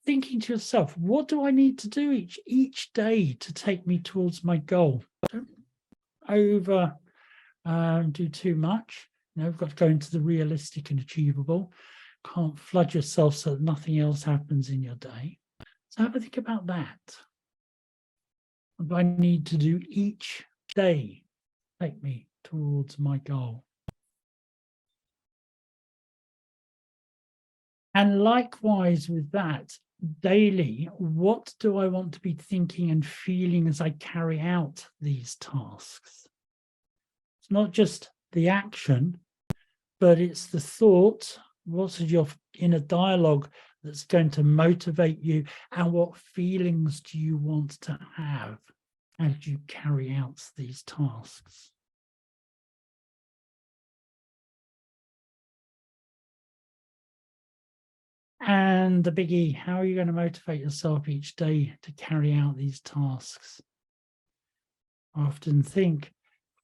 thinking to yourself, what do I need to do each day to take me towards my goal? Don't over do too much. We've got to go into the realistic and achievable. Can't flood yourself so that nothing else happens in your day. So have a think about that. What do I need to do each day to take me towards my goal? And likewise with that, daily, what do I want to be thinking and feeling as I carry out these tasks? It's not just the action, but it's the thought. What's your inner dialogue that's going to motivate you, and what feelings do you want to have as you carry out these tasks? And the biggie, how are you going to motivate yourself each day to carry out these tasks? I often think,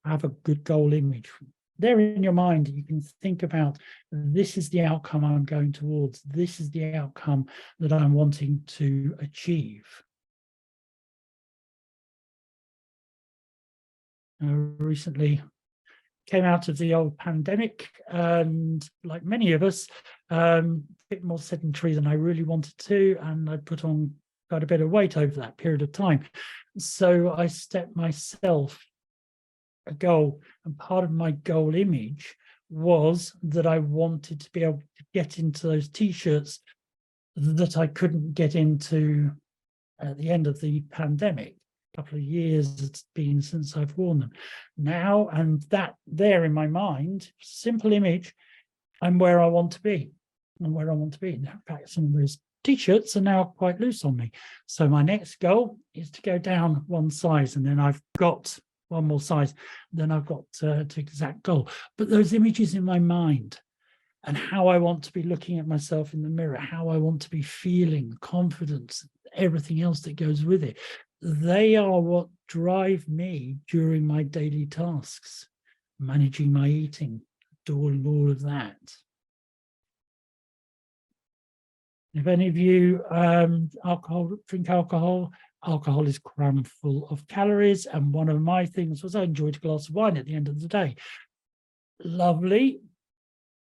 have a good goal image there in your mind. You can think about, this is the outcome I'm going towards. This is the outcome that I'm wanting to achieve. Recently came out of the old pandemic, and like many of us, a bit more sedentary than I really wanted to, and I put on quite a bit of weight over that period of time. So I set myself a goal, and part of my goal image was that I wanted to be able to get into those t-shirts that I couldn't get into at the end of the pandemic. A couple of years it's been since I've worn them now, and that there in my mind, simple image, I'm where I want to be. I'm where I want to be. In fact, some of those t-shirts are now quite loose on me. So my next goal is to go down one size, and then I've got one more size, then I've got to exact goal. But those images in my mind, and how I want to be looking at myself in the mirror, how I want to be feeling, confidence, everything else that goes with it, they are what drive me during my daily tasks, managing my eating, doing all of that. If any of you drink alcohol, alcohol is crammed full of calories, and one of my things was I enjoyed a glass of wine at the end of the day. Lovely,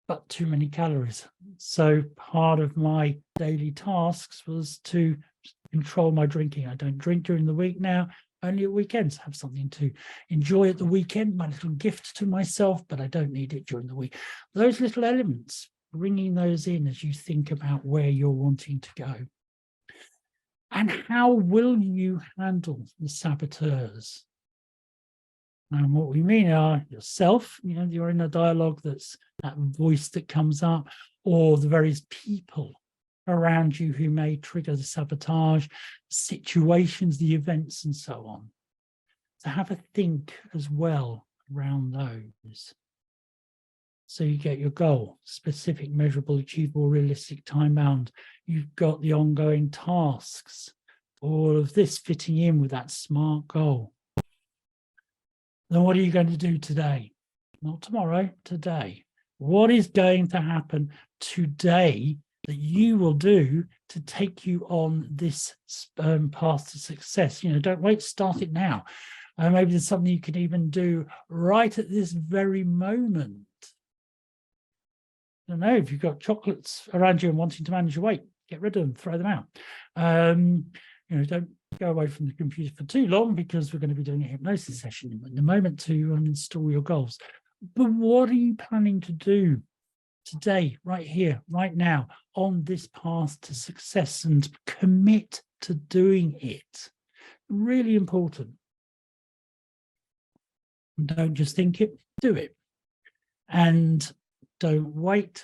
but too many calories. So part of my daily tasks was to control my drinking. I don't drink during the week now, only at weekends. Have something to enjoy at the weekend, my little gift to myself, but I don't need it during the week. Those little elements, bringing those in as you think about where you're wanting to go. And how will you handle the saboteurs? And what we mean are yourself, your inner dialogue, that's that voice that comes up, or the various people around you who may trigger the sabotage, situations, the events, and so on. So have a think as well around those. So you get your goal, specific, measurable, achievable, realistic, time-bound. You've got the ongoing tasks, all of this fitting in with that SMART goal. Then what are you going to do today? Not tomorrow, today. What is going to happen today that you will do to take you on this path to success? Don't wait, start it now. Maybe there's something you can even do right at this very moment. I don't know, if you've got chocolates around you and wanting to manage your weight, get rid of them, throw them out. Don't go away from the computer for too long, because we're going to be doing a hypnosis session in a moment to install your goals. But what are you planning to do today, right here, right now, on this path to success, and commit to doing it? Really important. Don't just think it, do it. And don't wait,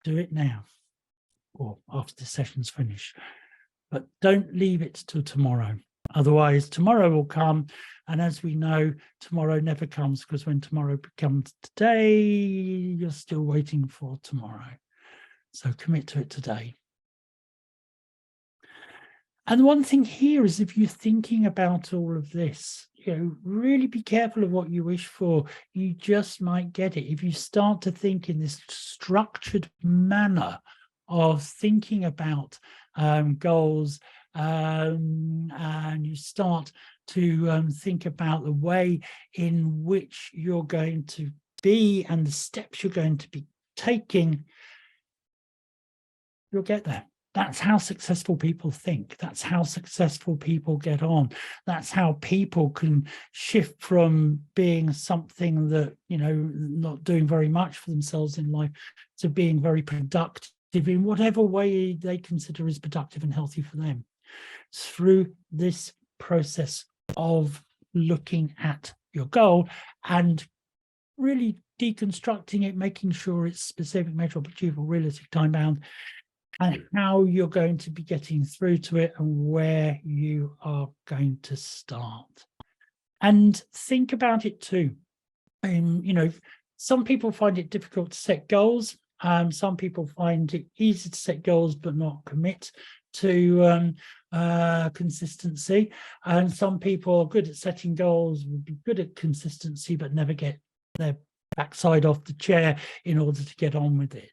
do it now, or after the session's finished. But don't leave it till tomorrow. Otherwise, tomorrow will come. And as we know, tomorrow never comes, because when tomorrow becomes today, you're still waiting for tomorrow. So commit to it today. And one thing here is, if you're thinking about all of this, really be careful of what you wish for. You just might get it. If you start to think in this structured manner of thinking about goals, and you start to think about the way in which you're going to be and the steps you're going to be taking, you'll get there. That's how successful people think. That's how successful people get on. That's how people can shift from being something that, not doing very much for themselves in life to being very productive in whatever way they consider is productive and healthy for them. Through this process of looking at your goal and really deconstructing it, making sure it's specific, measurable, achievable, realistic, time-bound, and how you're going to be getting through to it and where you are going to start. And think about it too. Some people find it difficult to set goals. Some people find it easy to set goals but not commit to consistency. And some people are good at setting goals, would be good at consistency, but never get their backside off the chair in order to get on with it.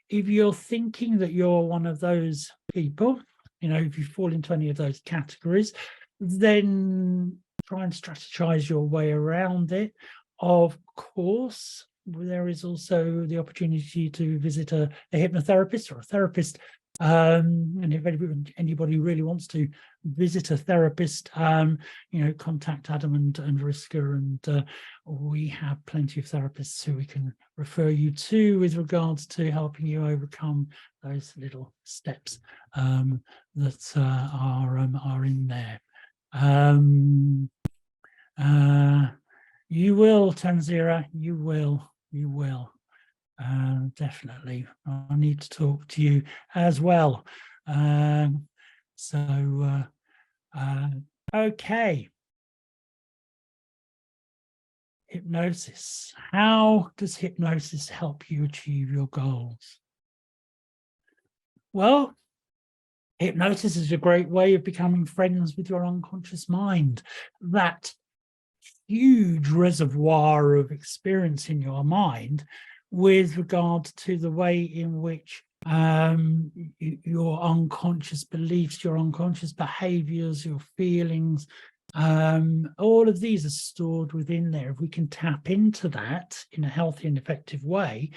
If you're thinking that you're one of those people, if you fall into any of those categories, then try and strategize your way around it. Of course, there is also the opportunity to visit a hypnotherapist or a therapist. And if anybody really wants to visit a therapist, contact Adam and Riska, and we have plenty of therapists who we can refer you to with regards to helping you overcome those little steps that are in there. You will, Tanzira, you will. Definitely. I need to talk to you as well. Okay. Hypnosis. How does hypnosis help you achieve your goals? Well, hypnosis is a great way of becoming friends with your unconscious mind. That huge reservoir of experience in your mind with regard to the way in which your unconscious beliefs, your unconscious behaviors, your feelings, all of these are stored within there. If we can tap into that in a healthy and effective way,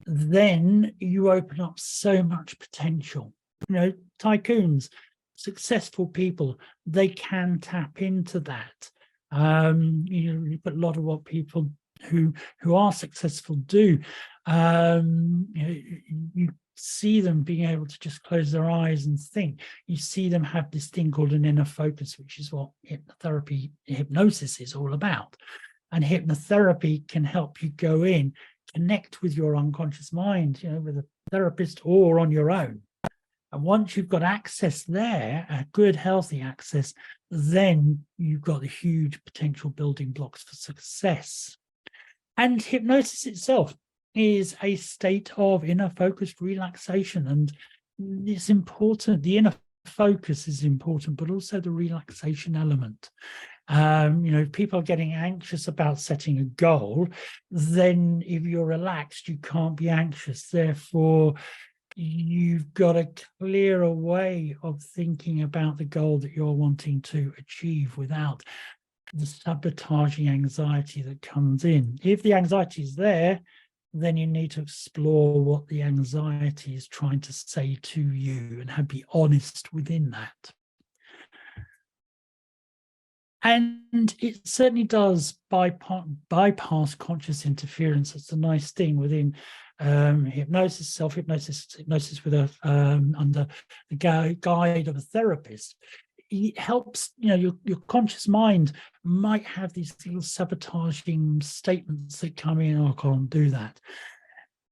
then you open up so much potential. Tycoons, successful people, they can tap into that. But a lot of what people who are successful do, you see them being able to just close their eyes and think. You see them have this thing called an inner focus, which is what hypnosis is all about. And hypnotherapy can help you go in, connect with your unconscious mind, with a therapist or on your own. And once you've got access there, a good, healthy access, then you've got the huge potential building blocks for success. And hypnosis itself is a state of inner focused relaxation. And it's important. The inner focus is important, but also the relaxation element. If people are getting anxious about setting a goal, then if you're relaxed, you can't be anxious. Therefore, you've got a clearer way of thinking about the goal that you're wanting to achieve without the sabotaging anxiety that comes in. If the anxiety is there, then you need to explore what the anxiety is trying to say to you and be honest within that. And it certainly does bypass conscious interference. It's a nice thing within hypnosis, self-hypnosis, hypnosis with under the guide of a therapist. It helps, your conscious mind might have these little sabotaging statements that come in, I can't do that.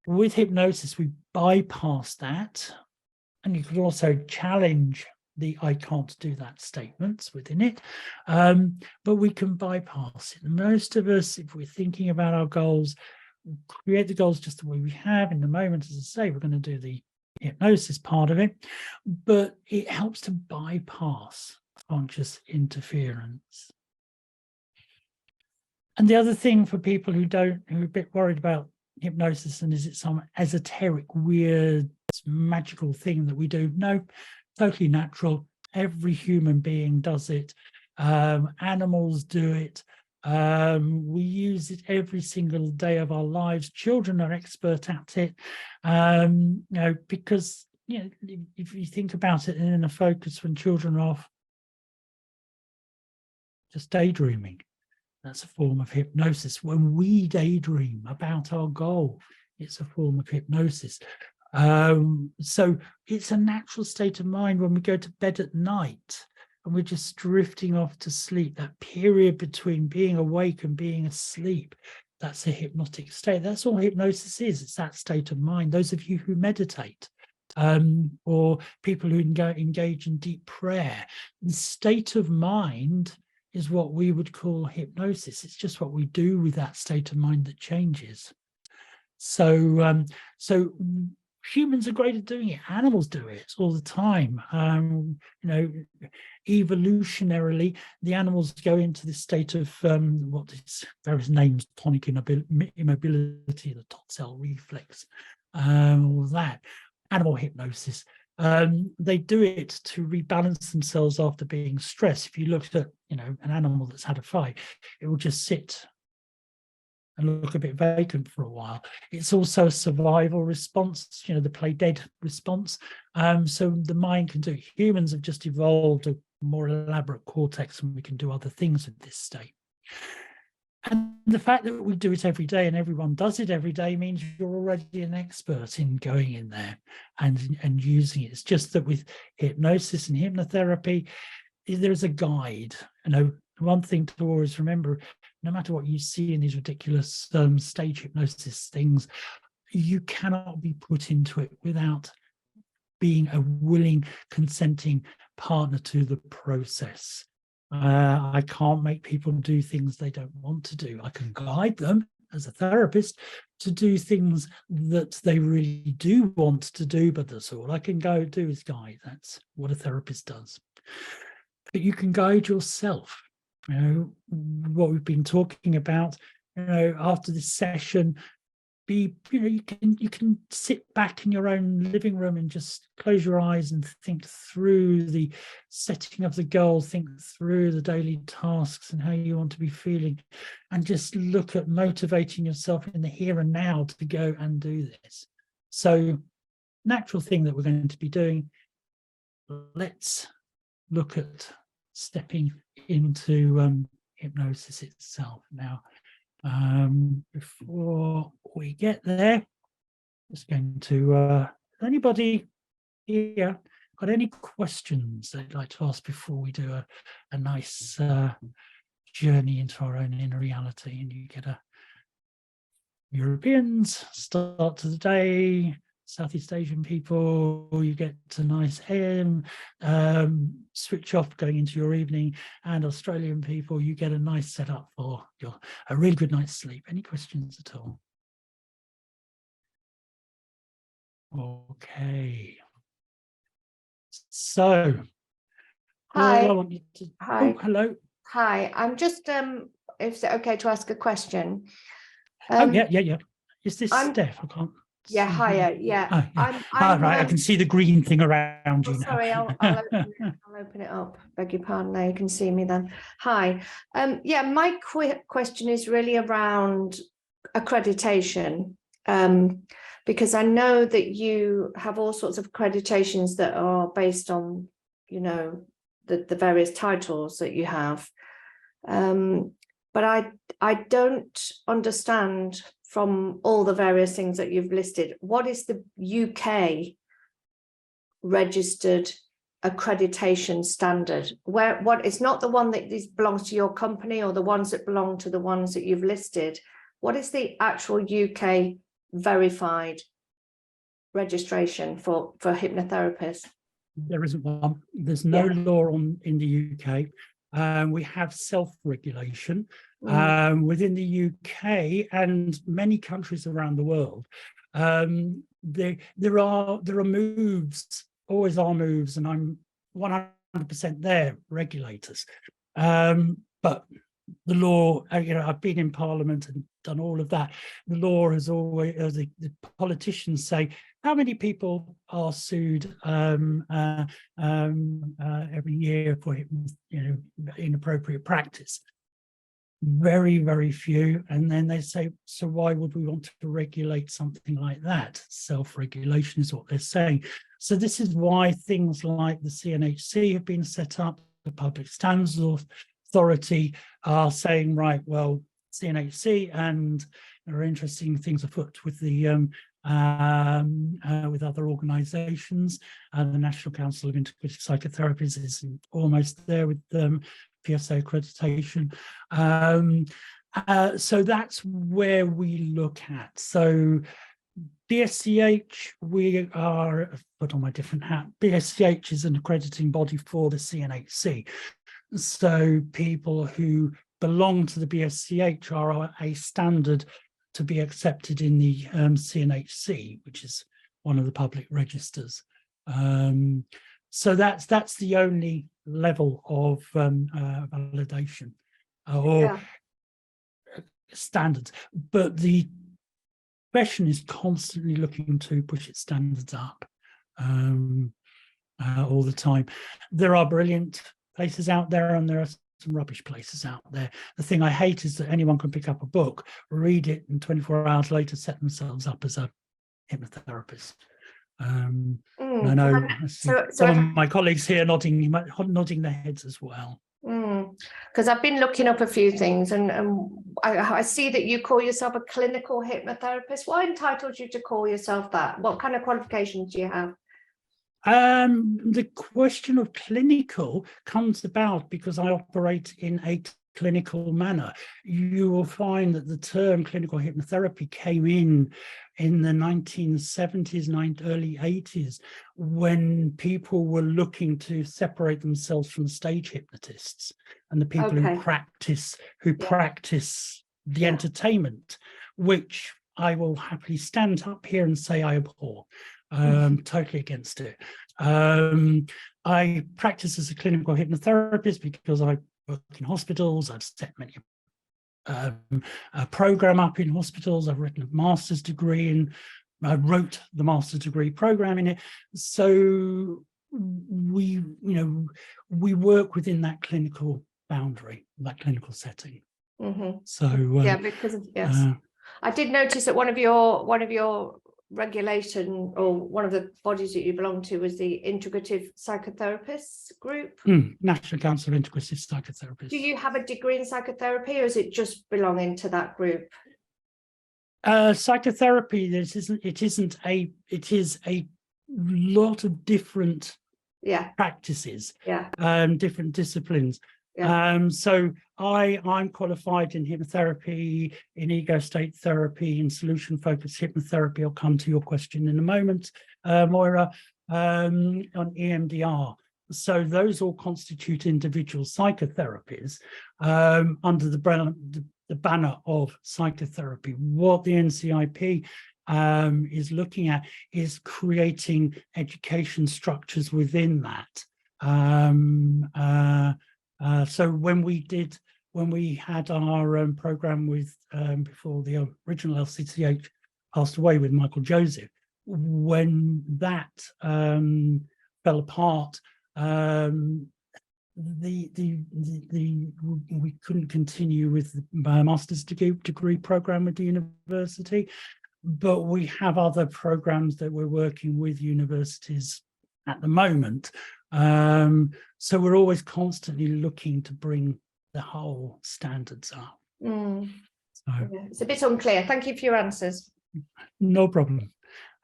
With hypnosis, we bypass that. And you could also challenge the I can't do that statements within it, but we can bypass it. Most of us, if we're thinking about our goals, create the goals just the way we have in the moment. As I say, we're going to do the hypnosis part of it, but it helps to bypass conscious interference. And the other thing for people who are a bit worried about hypnosis and is it some esoteric, weird, magical thing that we do? No, totally natural. Every human being does it. Animals do it. We use it every single day of our lives. Children are expert at it, because if you think about it in a focus when children are off just daydreaming, that's a form of hypnosis. When we daydream about our goal, it's a form of hypnosis. So it's a natural state of mind when we go to bed at night and we're just drifting off to sleep. That period between being awake and being asleep, that's a hypnotic state. That's all hypnosis is. It's that state of mind. Those of you who meditate, or people who engage in deep prayer, the state of mind is what we would call hypnosis. It's just what we do with that state of mind that changes. So humans are great at doing it. Animals do it all the time. Evolutionarily, the animals go into this state of what is various names: tonic immobility, the tot cell reflex, all that. Animal hypnosis. They do it to rebalance themselves after being stressed. If you looked at, an animal that's had a fight, it will just sit and look a bit vacant for a while. It's also a survival response, the play dead response. So the mind can do it. Humans have just evolved a more elaborate cortex, and we can do other things with this state. And the fact that we do it every day and everyone does it every day means you're already an expert in going in there and using it. It's just that with hypnosis and hypnotherapy, there's a guide. One thing to always remember, no matter what you see in these ridiculous stage hypnosis things, you cannot be put into it without being a willing, consenting partner to the process. I can't make people do things they don't want to do. I can guide them as a therapist to do things that they really do want to do, but that's all I can go do is guide. That's what a therapist does. But you can guide yourself. What we've been talking about, after this session, you can sit back in your own living room and just close your eyes and think through the setting of the goal, think through the daily tasks and how you want to be feeling, and just look at motivating yourself in the here and now to go and do this. So, natural thing that we're going to be doing. Let's look at stepping into hypnosis itself now. Before we get there, just going to anybody here got any questions they'd like to ask before we do a nice journey into our own inner reality, and you get a Europeans start to the day, Southeast Asian people, you get a nice AM switch off going into your evening, and Australian people, you get a nice setup for a really good night's sleep. Any questions at all? Okay. So, hi. I want you to, hi. Oh, hello. Hi. I'm just is it okay to ask a question? Yeah. Is this Steph? I can't. Yeah, hiya. Yeah. Oh, yeah. Right. I can see the green thing around you now. Sorry, I'll open it up. Beg your pardon. Now you can see me then. Hi. Yeah, my question is really around accreditation, because I know that you have all sorts of accreditations that are based on, the various titles that you have. But I don't understand from all the various things that you've listed, what is the UK registered accreditation standard? What it's not the one that belongs to your company or the ones that belong to the ones that you've listed. What is the actual UK verified registration for hypnotherapists? There isn't one. There's no law in the UK. We have self-regulation within the UK and many countries around the world. There are moves, always are moves, and I'm 100% there, regulators. But the law, you know, I've been in Parliament and done all of that. The law has always, the politicians say, how many people are sued every year for, you know, inappropriate practice? Very, very few. And then they say, so why would we want to regulate something like that? Self-regulation is what they're saying. So this is why things like the CNHC have been set up, the Public Standards Authority are saying, right, well, CNHC, and there are interesting things afoot with the with other organisations. The National Council of Integrative Psychotherapies is almost there with PSA accreditation. So that's where we look at. So BSCH, we are, put on my different hat, BSCH is an accrediting body for the CNHC. So people who belong to the BSCH are a standard to be accepted in the CNHC, which is one of the public registers. So that's the only level of validation or standards. But the profession is constantly looking to push its standards up all the time. There are brilliant places out there, and there are some rubbish places out there. The thing I hate is that anyone can pick up a book, read it, and 24 hours later set themselves up as a hypnotherapist. I know some of my colleagues here nodding their heads as well. Because I've been looking up a few things, and I see that you call yourself a clinical hypnotherapist. What entitled you to call yourself that? What kind of qualifications do you have? The question of clinical comes about because I operate in a clinical manner. You will find that the term clinical hypnotherapy came in the 1970s, early 80s, when people were looking to separate themselves from stage hypnotists and the people who practice the entertainment, which I will happily stand up here and say I abhor. Totally against it. I practice as a clinical hypnotherapist because I work in hospitals. I've set many a program up in hospitals. I've written a master's degree, and I wrote the master's degree program in it. So we work within that clinical boundary, that clinical setting. So because of, I did notice that one of your regulation, or one of the bodies that you belong to, was the Integrative Psychotherapists group. National Council of Integrative Psychotherapists. Do you have a degree in psychotherapy, or is it just belonging to that group? Psychotherapy, it is a lot of different practices, different disciplines. So I'm qualified in hypnotherapy, in ego state therapy, in solution focused hypnotherapy. I'll come to your question in a moment, Moira, on EMDR. So those all constitute individual psychotherapies under the banner of psychotherapy. What the NCIP is looking at is creating education structures within that. So when we had our program with before the original LCCH passed away with Michael Joseph, when that fell apart, we couldn't continue with the master's degree program with the university, but we have other programs that we're working with universities at the moment. So we're always constantly looking to bring the whole standards up. So, it's a bit unclear. Thank you for your answers. No problem.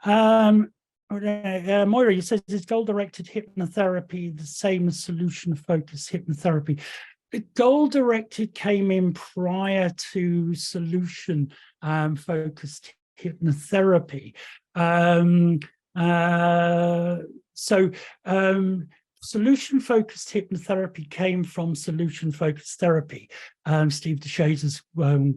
Moira, you said, is goal-directed hypnotherapy the same as solution-focused hypnotherapy? Goal-directed came in prior to solution-focused hypnotherapy. Solution-focused hypnotherapy came from solution-focused therapy, Steve DeShaze's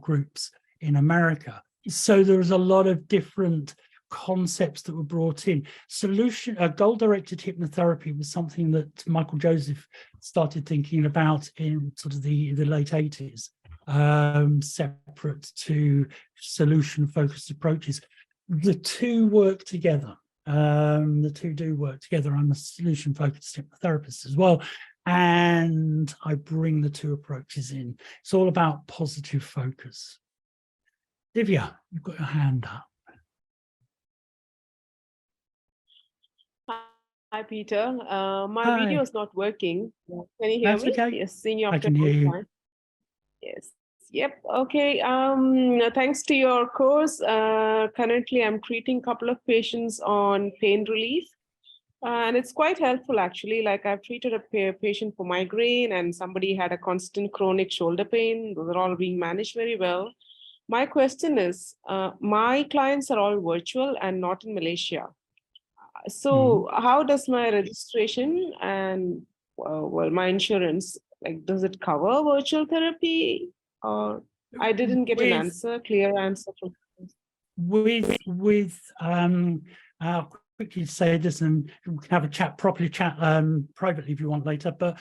groups in America. So there was a lot of different concepts that were brought in. Goal-directed hypnotherapy was something that Michael Joseph started thinking about in sort of the late 80s. separate to solution-focused approaches. The two work together. The two do work together. I'm a solution-focused hypnotherapist as well, and I bring the two approaches in. It's all about positive focus. Divya, you've got your hand up. Hi, Peter. My Hi. video is not working. Can you hear That's me? okay. Yes, seeing you I after can a hear long you. time. Yes. Yep. Okay. Thanks to your course, currently I'm treating a couple of patients on pain relief. And it's quite helpful, actually. Like I've treated a patient for migraine, and somebody had a constant chronic shoulder pain. Those are all being managed very well. My question is, my clients are all virtual and not in Malaysia. So how does my registration and well, my insurance, like, does it cover virtual therapy? Or I didn't get an clear answer from I'll quickly say this, and we can have a chat privately if you want later, but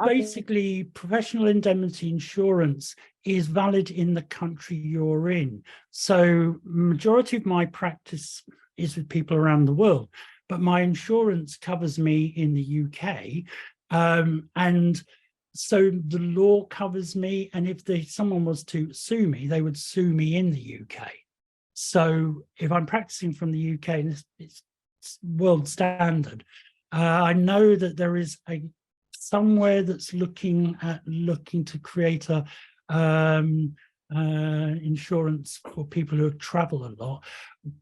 basically professional indemnity insurance is valid in the country you're in. So majority of my practice is with people around the world, but my insurance covers me in the UK, and so the law covers me, and if someone was to sue me, they would sue me in the UK. So if I'm practicing from the UK, and it's world standard, I know that there is somewhere that's looking to create a insurance for people who travel a lot.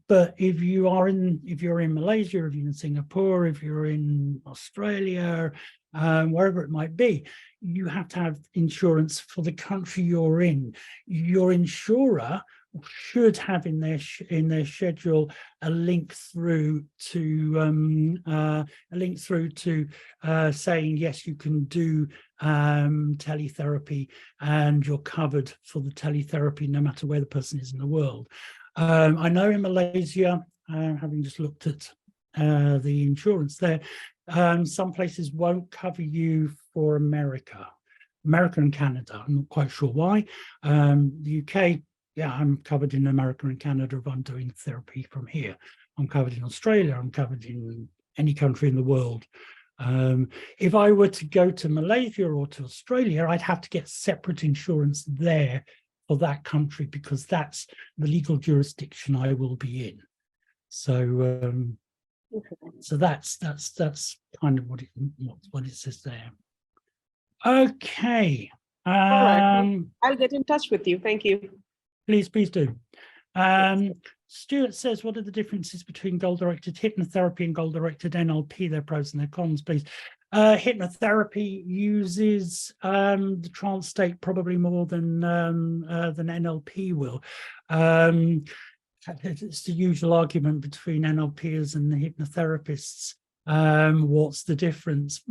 But if you're in Malaysia, if you're in Singapore, if you're in Australia, wherever it might be, you have to have insurance for the country you're in. Your insurer should have in their schedule a link through to saying yes, you can do teletherapy, and you're covered for the teletherapy no matter where the person is in the world. I know in Malaysia, having just looked at the insurance there, some places won't cover you for America and Canada. I'm not quite sure why. The UK, yeah, I'm covered in America and Canada if I'm doing therapy from here. I'm covered in Australia. I'm covered in any country in the world. If I were to go to Malaysia or to Australia, I'd have to get separate insurance there for that country, because that's the legal jurisdiction I will be in. So, so that's kind of what it says there. Okay. All right. I'll get in touch with you. Thank you. Please do. Stuart says, what are the differences between goal-directed hypnotherapy and goal-directed NLP, their pros and their cons, please? Hypnotherapy uses the trance state probably more than NLP will. It's the usual argument between NLPers and the hypnotherapists. What's the difference?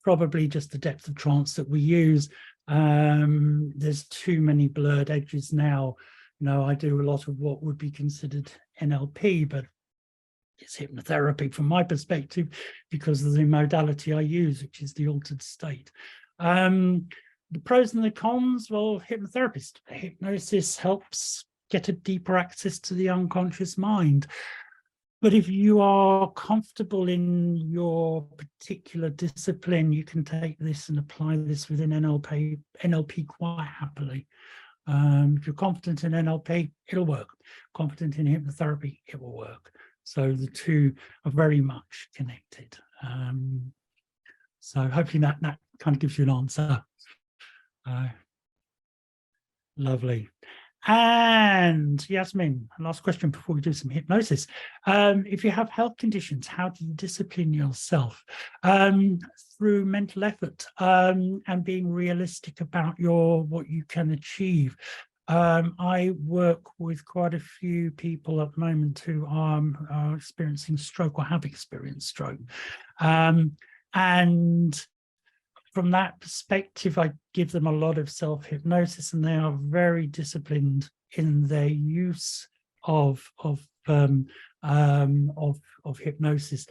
Probably just the depth of trance that we use. There's too many blurred edges now. You know, I do a lot of what would be considered NLP, but it's hypnotherapy from my perspective because of the modality I use, which is the altered state. The pros and the cons, well, hypnosis helps get a deeper access to the unconscious mind. But if you are comfortable in your particular discipline, you can take this and apply this within NLP quite happily. If you're confident in NLP, it'll work. Confident in hypnotherapy, it will work. So the two are very much connected. So hopefully that kind of gives you an answer. Lovely. And Yasmin, last question before we do some hypnosis. If you have health conditions, how do you discipline yourself? Through mental effort and being realistic about what you can achieve. I work with quite a few people at the moment who are experiencing stroke or have experienced stroke. And from that perspective, I give them a lot of self-hypnosis, and they are very disciplined in their use of hypnosis.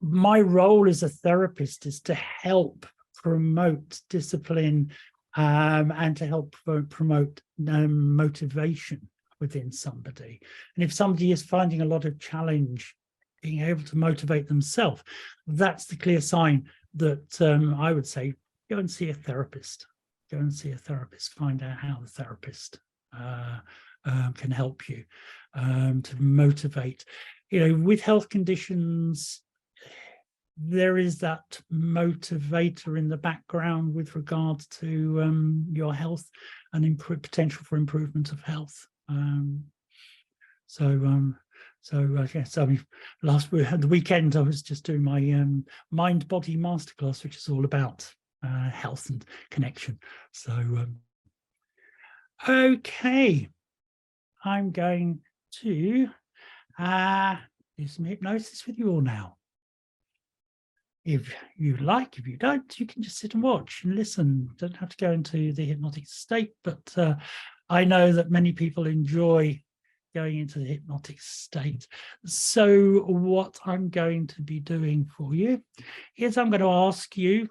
My role as a therapist is to help promote discipline and to help promote motivation within somebody. And if somebody is finding a lot of challenge being able to motivate themselves, that's the clear sign that I would say, go and see a therapist. Go and see a therapist, find out how the therapist can help you to motivate. You know, with health conditions, there is that motivator in the background with regards to your health and potential for improvement of health. So I guess, I mean, the weekend I was just doing my mind-body masterclass, which is all about health and connection. So okay, I'm going to do some hypnosis with you all now. If you like, if you don't, you can just sit and watch and listen. Don't have to go into the hypnotic state, but I know that many people enjoy going into the hypnotic state. So what I'm going to be doing for you is I'm going to ask you,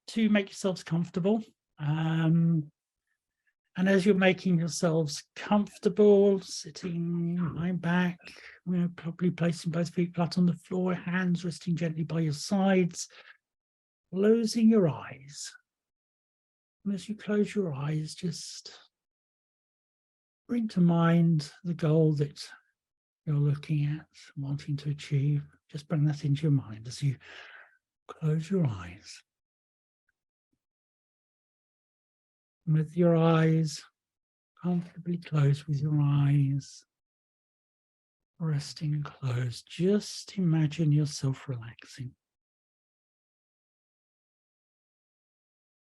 to make yourselves comfortable. And as you're making yourselves comfortable, sitting, lying back, probably placing both feet flat on the floor, hands resting gently by your sides, closing your eyes. And as you close your eyes, just bring to mind the goal that you're looking at, wanting to achieve. Just bring that into your mind as you close your eyes. With your eyes comfortably closed, with your eyes resting closed, just imagine yourself relaxing.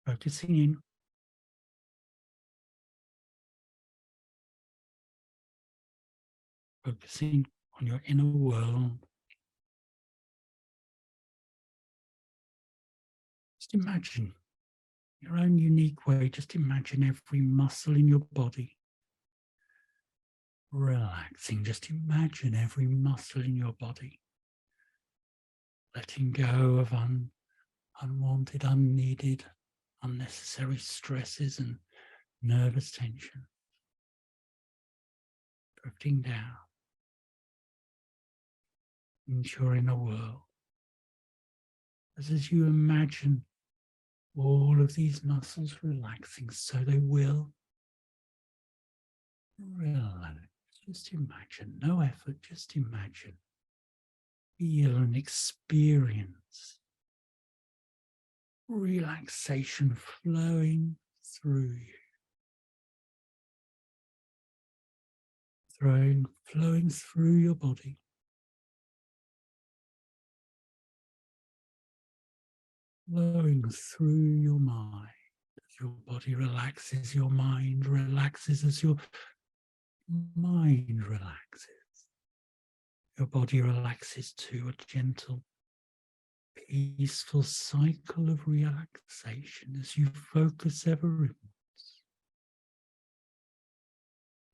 Focusing in. Focusing on your inner world. Just imagine your own unique way. Just imagine every muscle in your body relaxing. Just imagine every muscle in your body letting go of unwanted, unneeded, unnecessary stresses and nervous tension. Drifting down into your inner world. As you imagine all of these muscles relaxing, so they will relax. Just imagine, no effort, just imagine. Feel and experience relaxation flowing through you. Flowing through your body. Flowing through your mind. As your body relaxes, your mind relaxes. As your mind relaxes, your body relaxes too. A gentle, peaceful cycle of relaxation as you focus ever inwards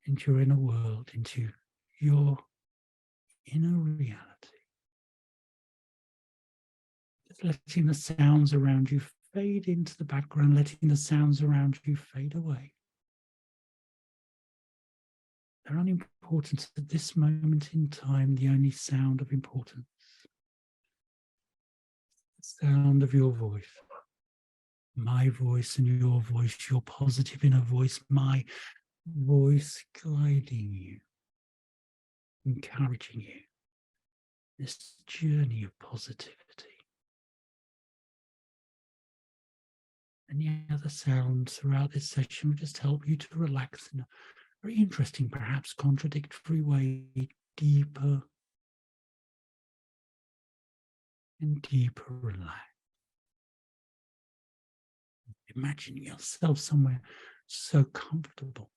into your inner world, into your inner reality. Just letting the sounds around you fade into the background, letting the sounds around you fade away. They're unimportant at this moment in time. The only sound of importance, the sound of your voice, my voice and your voice, your positive inner voice, my voice guiding you, encouraging you, this journey of positivity. Any other sounds throughout this session will just help you to relax in a very interesting, perhaps contradictory way, deeper and deeper relax. Imagine yourself somewhere so comfortable,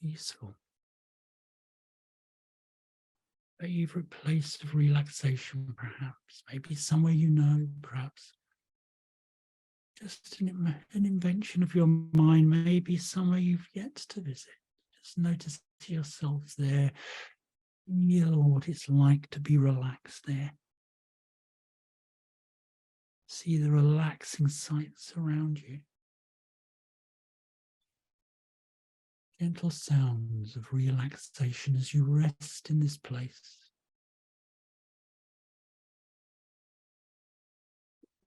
peaceful. Favorite place of relaxation, perhaps, maybe somewhere you know, perhaps just an invention of your mind, maybe somewhere you've yet to visit. Just notice yourself there, feel what it's like to be relaxed there. See the relaxing sights around you. Gentle sounds of relaxation as you rest in this place.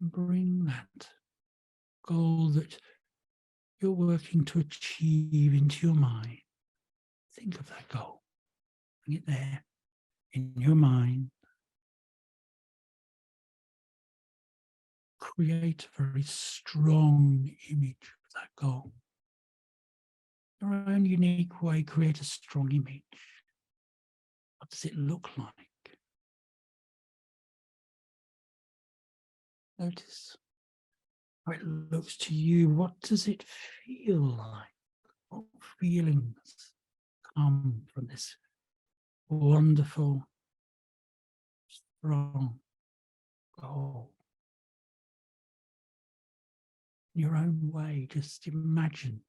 Bring that goal that you're working to achieve into your mind. Think of that goal. Bring it there in your mind. Create a very strong image of that goal. Your own unique way, create a strong image. What does it look like? Notice how it looks to you. What does it feel like? What feelings come from this wonderful, strong goal? In your own way, just imagine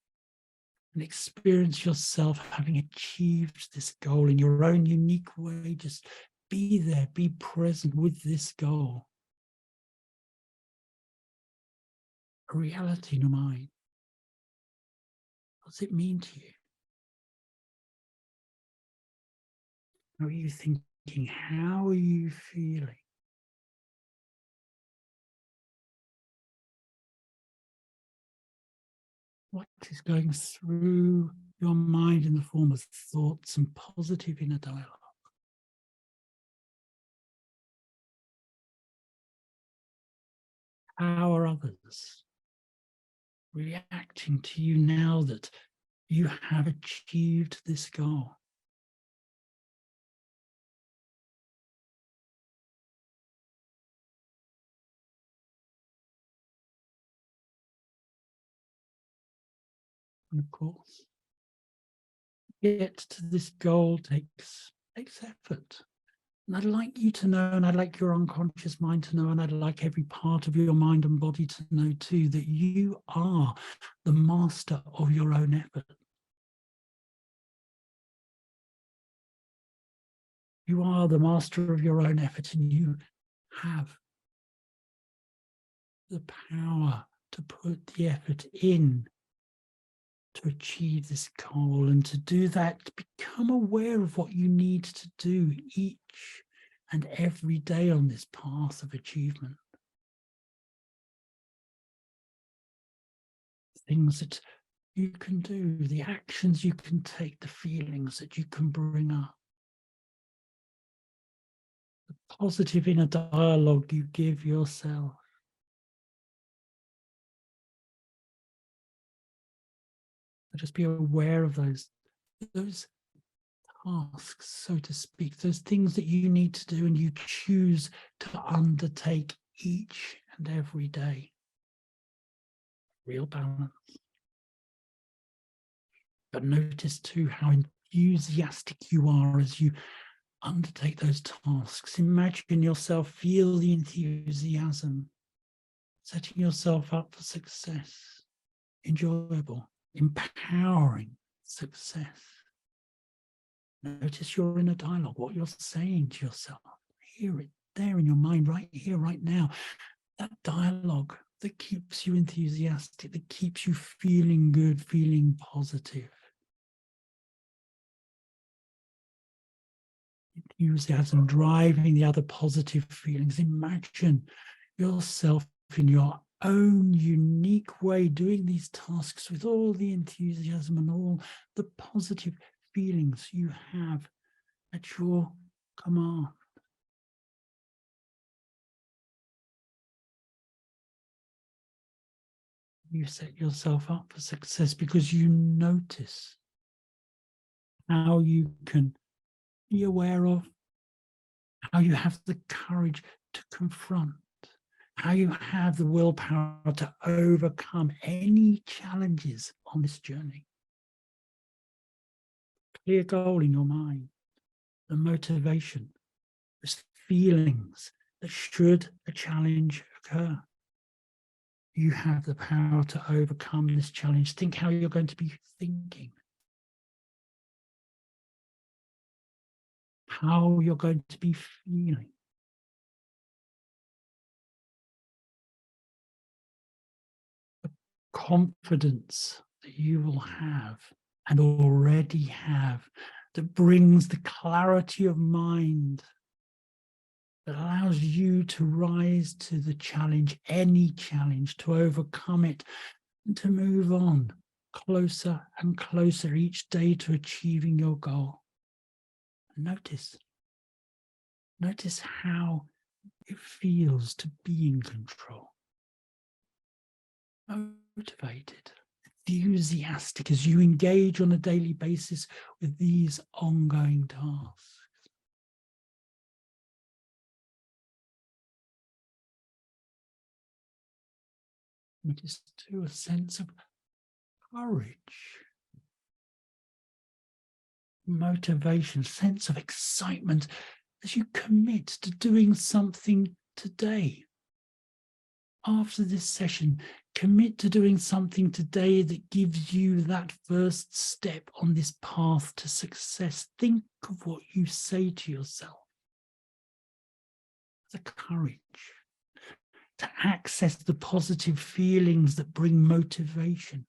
and experience yourself having achieved this goal in your own unique way. Just be there, be present with this goal. A reality in your mind. What does it mean to you? How are you thinking? How are you feeling? What is going through your mind in the form of thoughts and positive inner dialogue? How are others reacting to you now that you have achieved this goal? And of course, get to this goal takes effort. And I'd like you to know, and I'd like your unconscious mind to know, and I'd like every part of your mind and body to know too, that you are the master of your own effort. You are the master of your own effort, and you have the power to put the effort in to achieve this goal. And to do that, become aware of what you need to do each and every day on this path of achievement. Things that you can do, the actions you can take, the feelings that you can bring up, the positive inner dialogue you give yourself. So just be aware of those tasks, so to speak, those things that you need to do and you choose to undertake each and every day. Real balance. But notice too how enthusiastic you are as you undertake those tasks. Imagine yourself, feel the enthusiasm, setting yourself up for success, enjoyable, empowering success. Notice your inner dialogue, what you're saying to yourself. Hear it there in your mind, right here, right now. That dialogue that keeps you enthusiastic, that keeps you feeling good, feeling positive. Enthusiasm driving the other positive feelings. Imagine yourself in your own unique way doing these tasks with all the enthusiasm and all the positive feelings you have at your command. You set yourself up for success because you notice how you can be aware of, how you have the courage to confront, how you have the willpower to overcome any challenges on this journey. Clear goal in your mind, the motivation, the feelings that should a challenge occur, you have the power to overcome this challenge. Think how you're going to be thinking, how you're going to be feeling. confidence that you will have and already have, that brings the clarity of mind that allows you to rise to the challenge, any challenge, to overcome it and to move on closer and closer each day to achieving your goal. And notice how it feels to be in control. Motivated, enthusiastic as you engage on a daily basis with these ongoing tasks. Notice too a sense of courage, motivation, sense of excitement as you commit to doing something today. After this session, commit to doing something today that gives you that first step on this path to success. Think of what you say to yourself. The courage to access the positive feelings that bring motivation.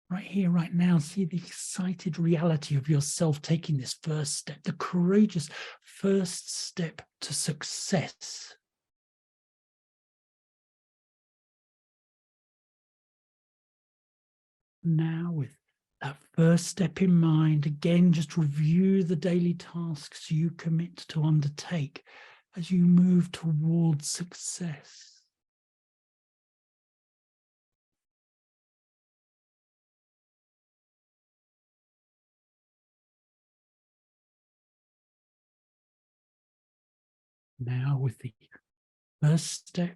Right here, right now, see the excited reality of yourself taking this first step, the courageous first step to success. Now, with that first step in mind, again, just review the daily tasks you commit to undertake as you move towards success. Now, with the first step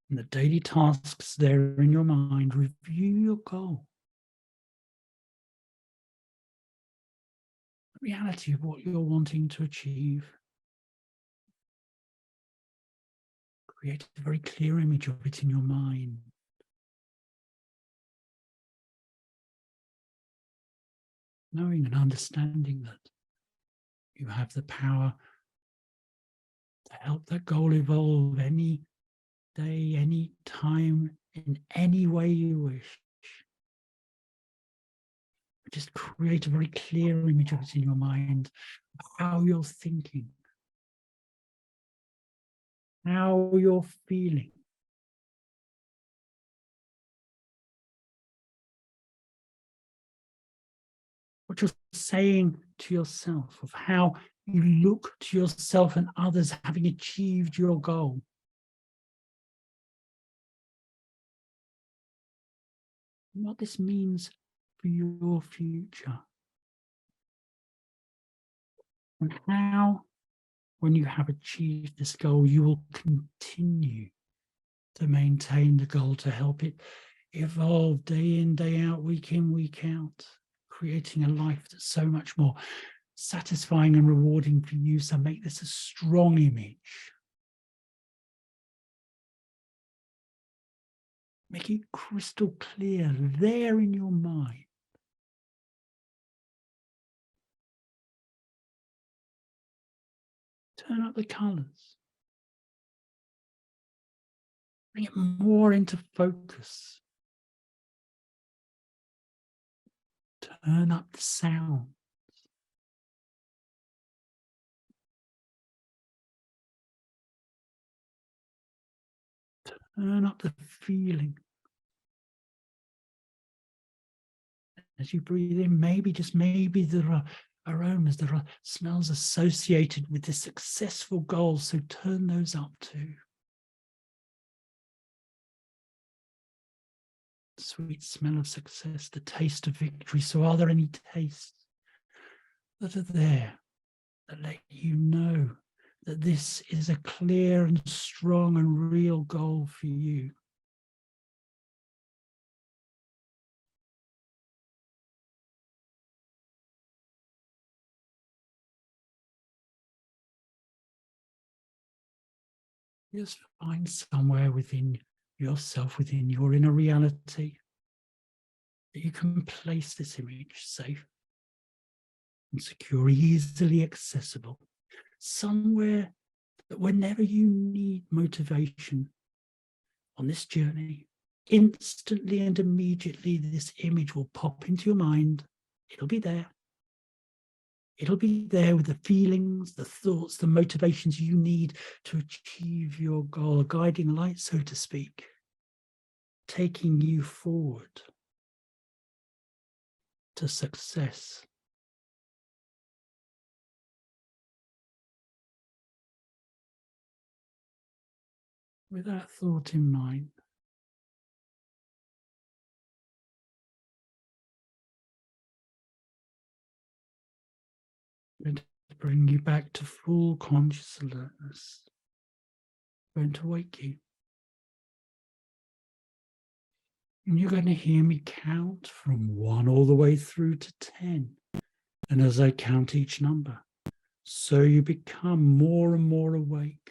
and the daily tasks there in your mind, review your goal. The reality of what you're wanting to achieve. Create a very clear image of it in your mind. Knowing and understanding that you have the power to help that goal evolve any day, any time, in any way you wish. Just create a very clear image of it in your mind, of how you're thinking, how you're feeling. What you're saying to yourself, of how you look to yourself and others having achieved your goal. And what this means for your future. And how, when you have achieved this goal, you will continue to maintain the goal, to help it evolve day in, day out, week in, week out, creating a life that's so much more satisfying and rewarding for you. So make this a strong image. Make it crystal clear there in your mind. Turn up the colors. Bring it more into focus. Turn up the sound. Turn up the feeling. As you breathe in, maybe, just maybe, there are aromas, there are smells associated with this successful goal, so turn those up too. Sweet smell of success, the taste of victory. So are there any tastes that are there that let you know that this is a clear and strong and real goal for you? Just find somewhere within yourself, within your inner reality, that you can place this image safe and secure, easily accessible, somewhere that whenever you need motivation, on this journey, instantly and immediately this image will pop into your mind. It'll be there. It'll be there with the feelings, the thoughts, the motivations you need to achieve your goal, a guiding light, so to speak, taking you forward to success. With that thought in mind, I'm going to bring you back to full conscious alertness. I'm going to wake you. And you're going to hear me count from 1 all the way through to 10. And as I count each number, so you become more and more awake.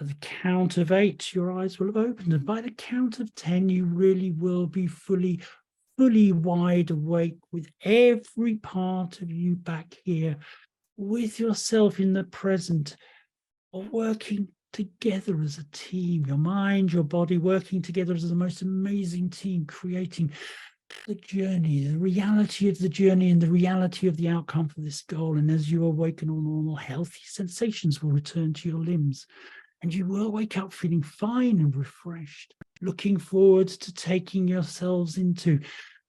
At the count of 8, your eyes will have opened. And by the count of 10, you really will be fully wide awake, with every part of you back here with yourself in the present, or working together as a team, your mind, your body working together as the most amazing team, creating the journey, the reality of the journey and the reality of the outcome for this goal. And as you awaken, all normal, healthy sensations will return to your limbs, and you will wake up feeling fine and refreshed, looking forward to taking yourselves into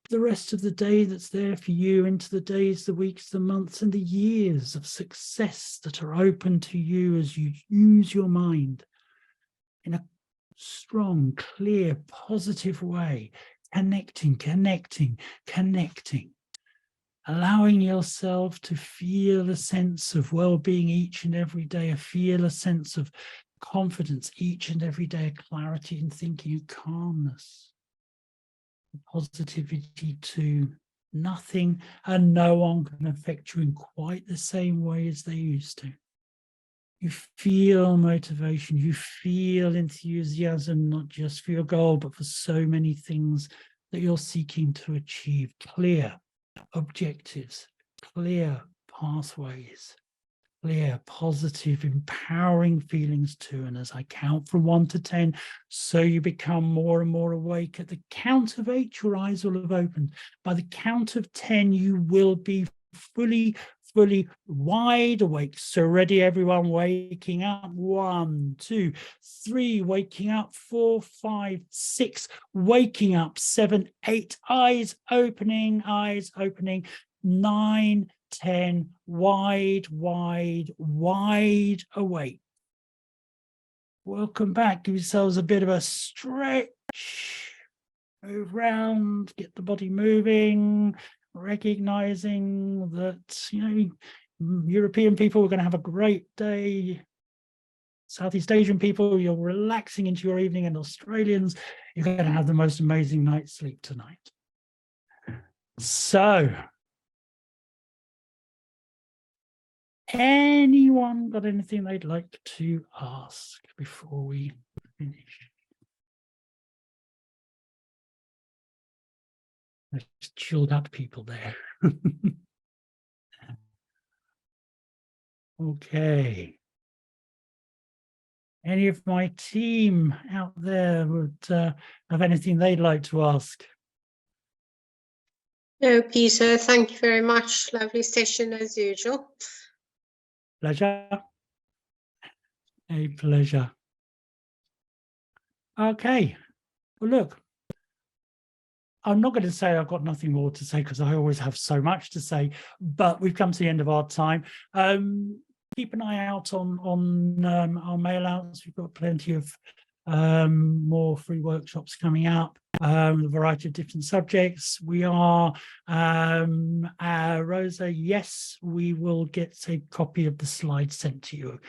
the rest of the day that's there for you, into the days, the weeks, the months, and the years of success that are open to you as you use your mind in a strong, clear, positive way, connecting, allowing yourself to feel a sense of well-being each and every day, feel a sense of confidence each and every day, clarity in thinking, and calmness. Positivity to nothing and no one can affect you in quite the same way as they used to. You feel motivation, you feel enthusiasm, not just for your goal, but for so many things that you're seeking to achieve. Clear objectives, clear pathways, clear, positive, empowering feelings too. And as I count from 1 to 10, so you become more and more awake. At the count of 8, your eyes will have opened. By the count of 10, you will be fully wide awake. So ready, everyone, waking up. 1, 2, 3, waking up. 4, 5, 6, waking up. 7, 8, eyes opening. 9, 10, wide awake. Welcome back. Give yourselves a bit of a stretch. Move round, get the body moving, recognizing that, European people are going to have a great day. Southeast Asian people, you're relaxing into your evening, and Australians, you're going to have the most amazing night's sleep tonight. So, anyone got anything they'd like to ask before we finish? There's chilled out people there. Okay. Any of my team out there would have anything they'd like to ask? No, Peter, thank you very much. Lovely session as usual. Pleasure. A pleasure. Okay. Well, look, I'm not going to say I've got nothing more to say, because I always have so much to say, but we've come to the end of our time. Keep an eye out on our mail outs. We've got plenty of more free workshops coming up, a variety of different subjects. We are, Rosa, yes, we will get a copy of the slides sent to you.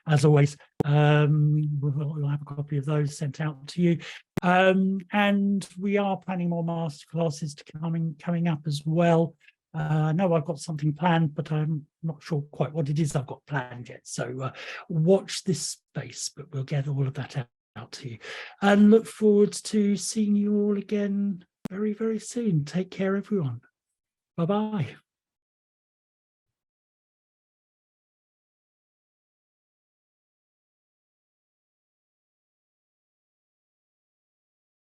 As always, we'll have a copy of those sent out to you. And we are planning more masterclasses coming up as well. I know I've got something planned, but I'm not sure quite what it is I've got planned yet. So watch this space, but we'll get all of that out to you. And look forward to seeing you all again very, very soon. Take care, everyone. Bye-bye.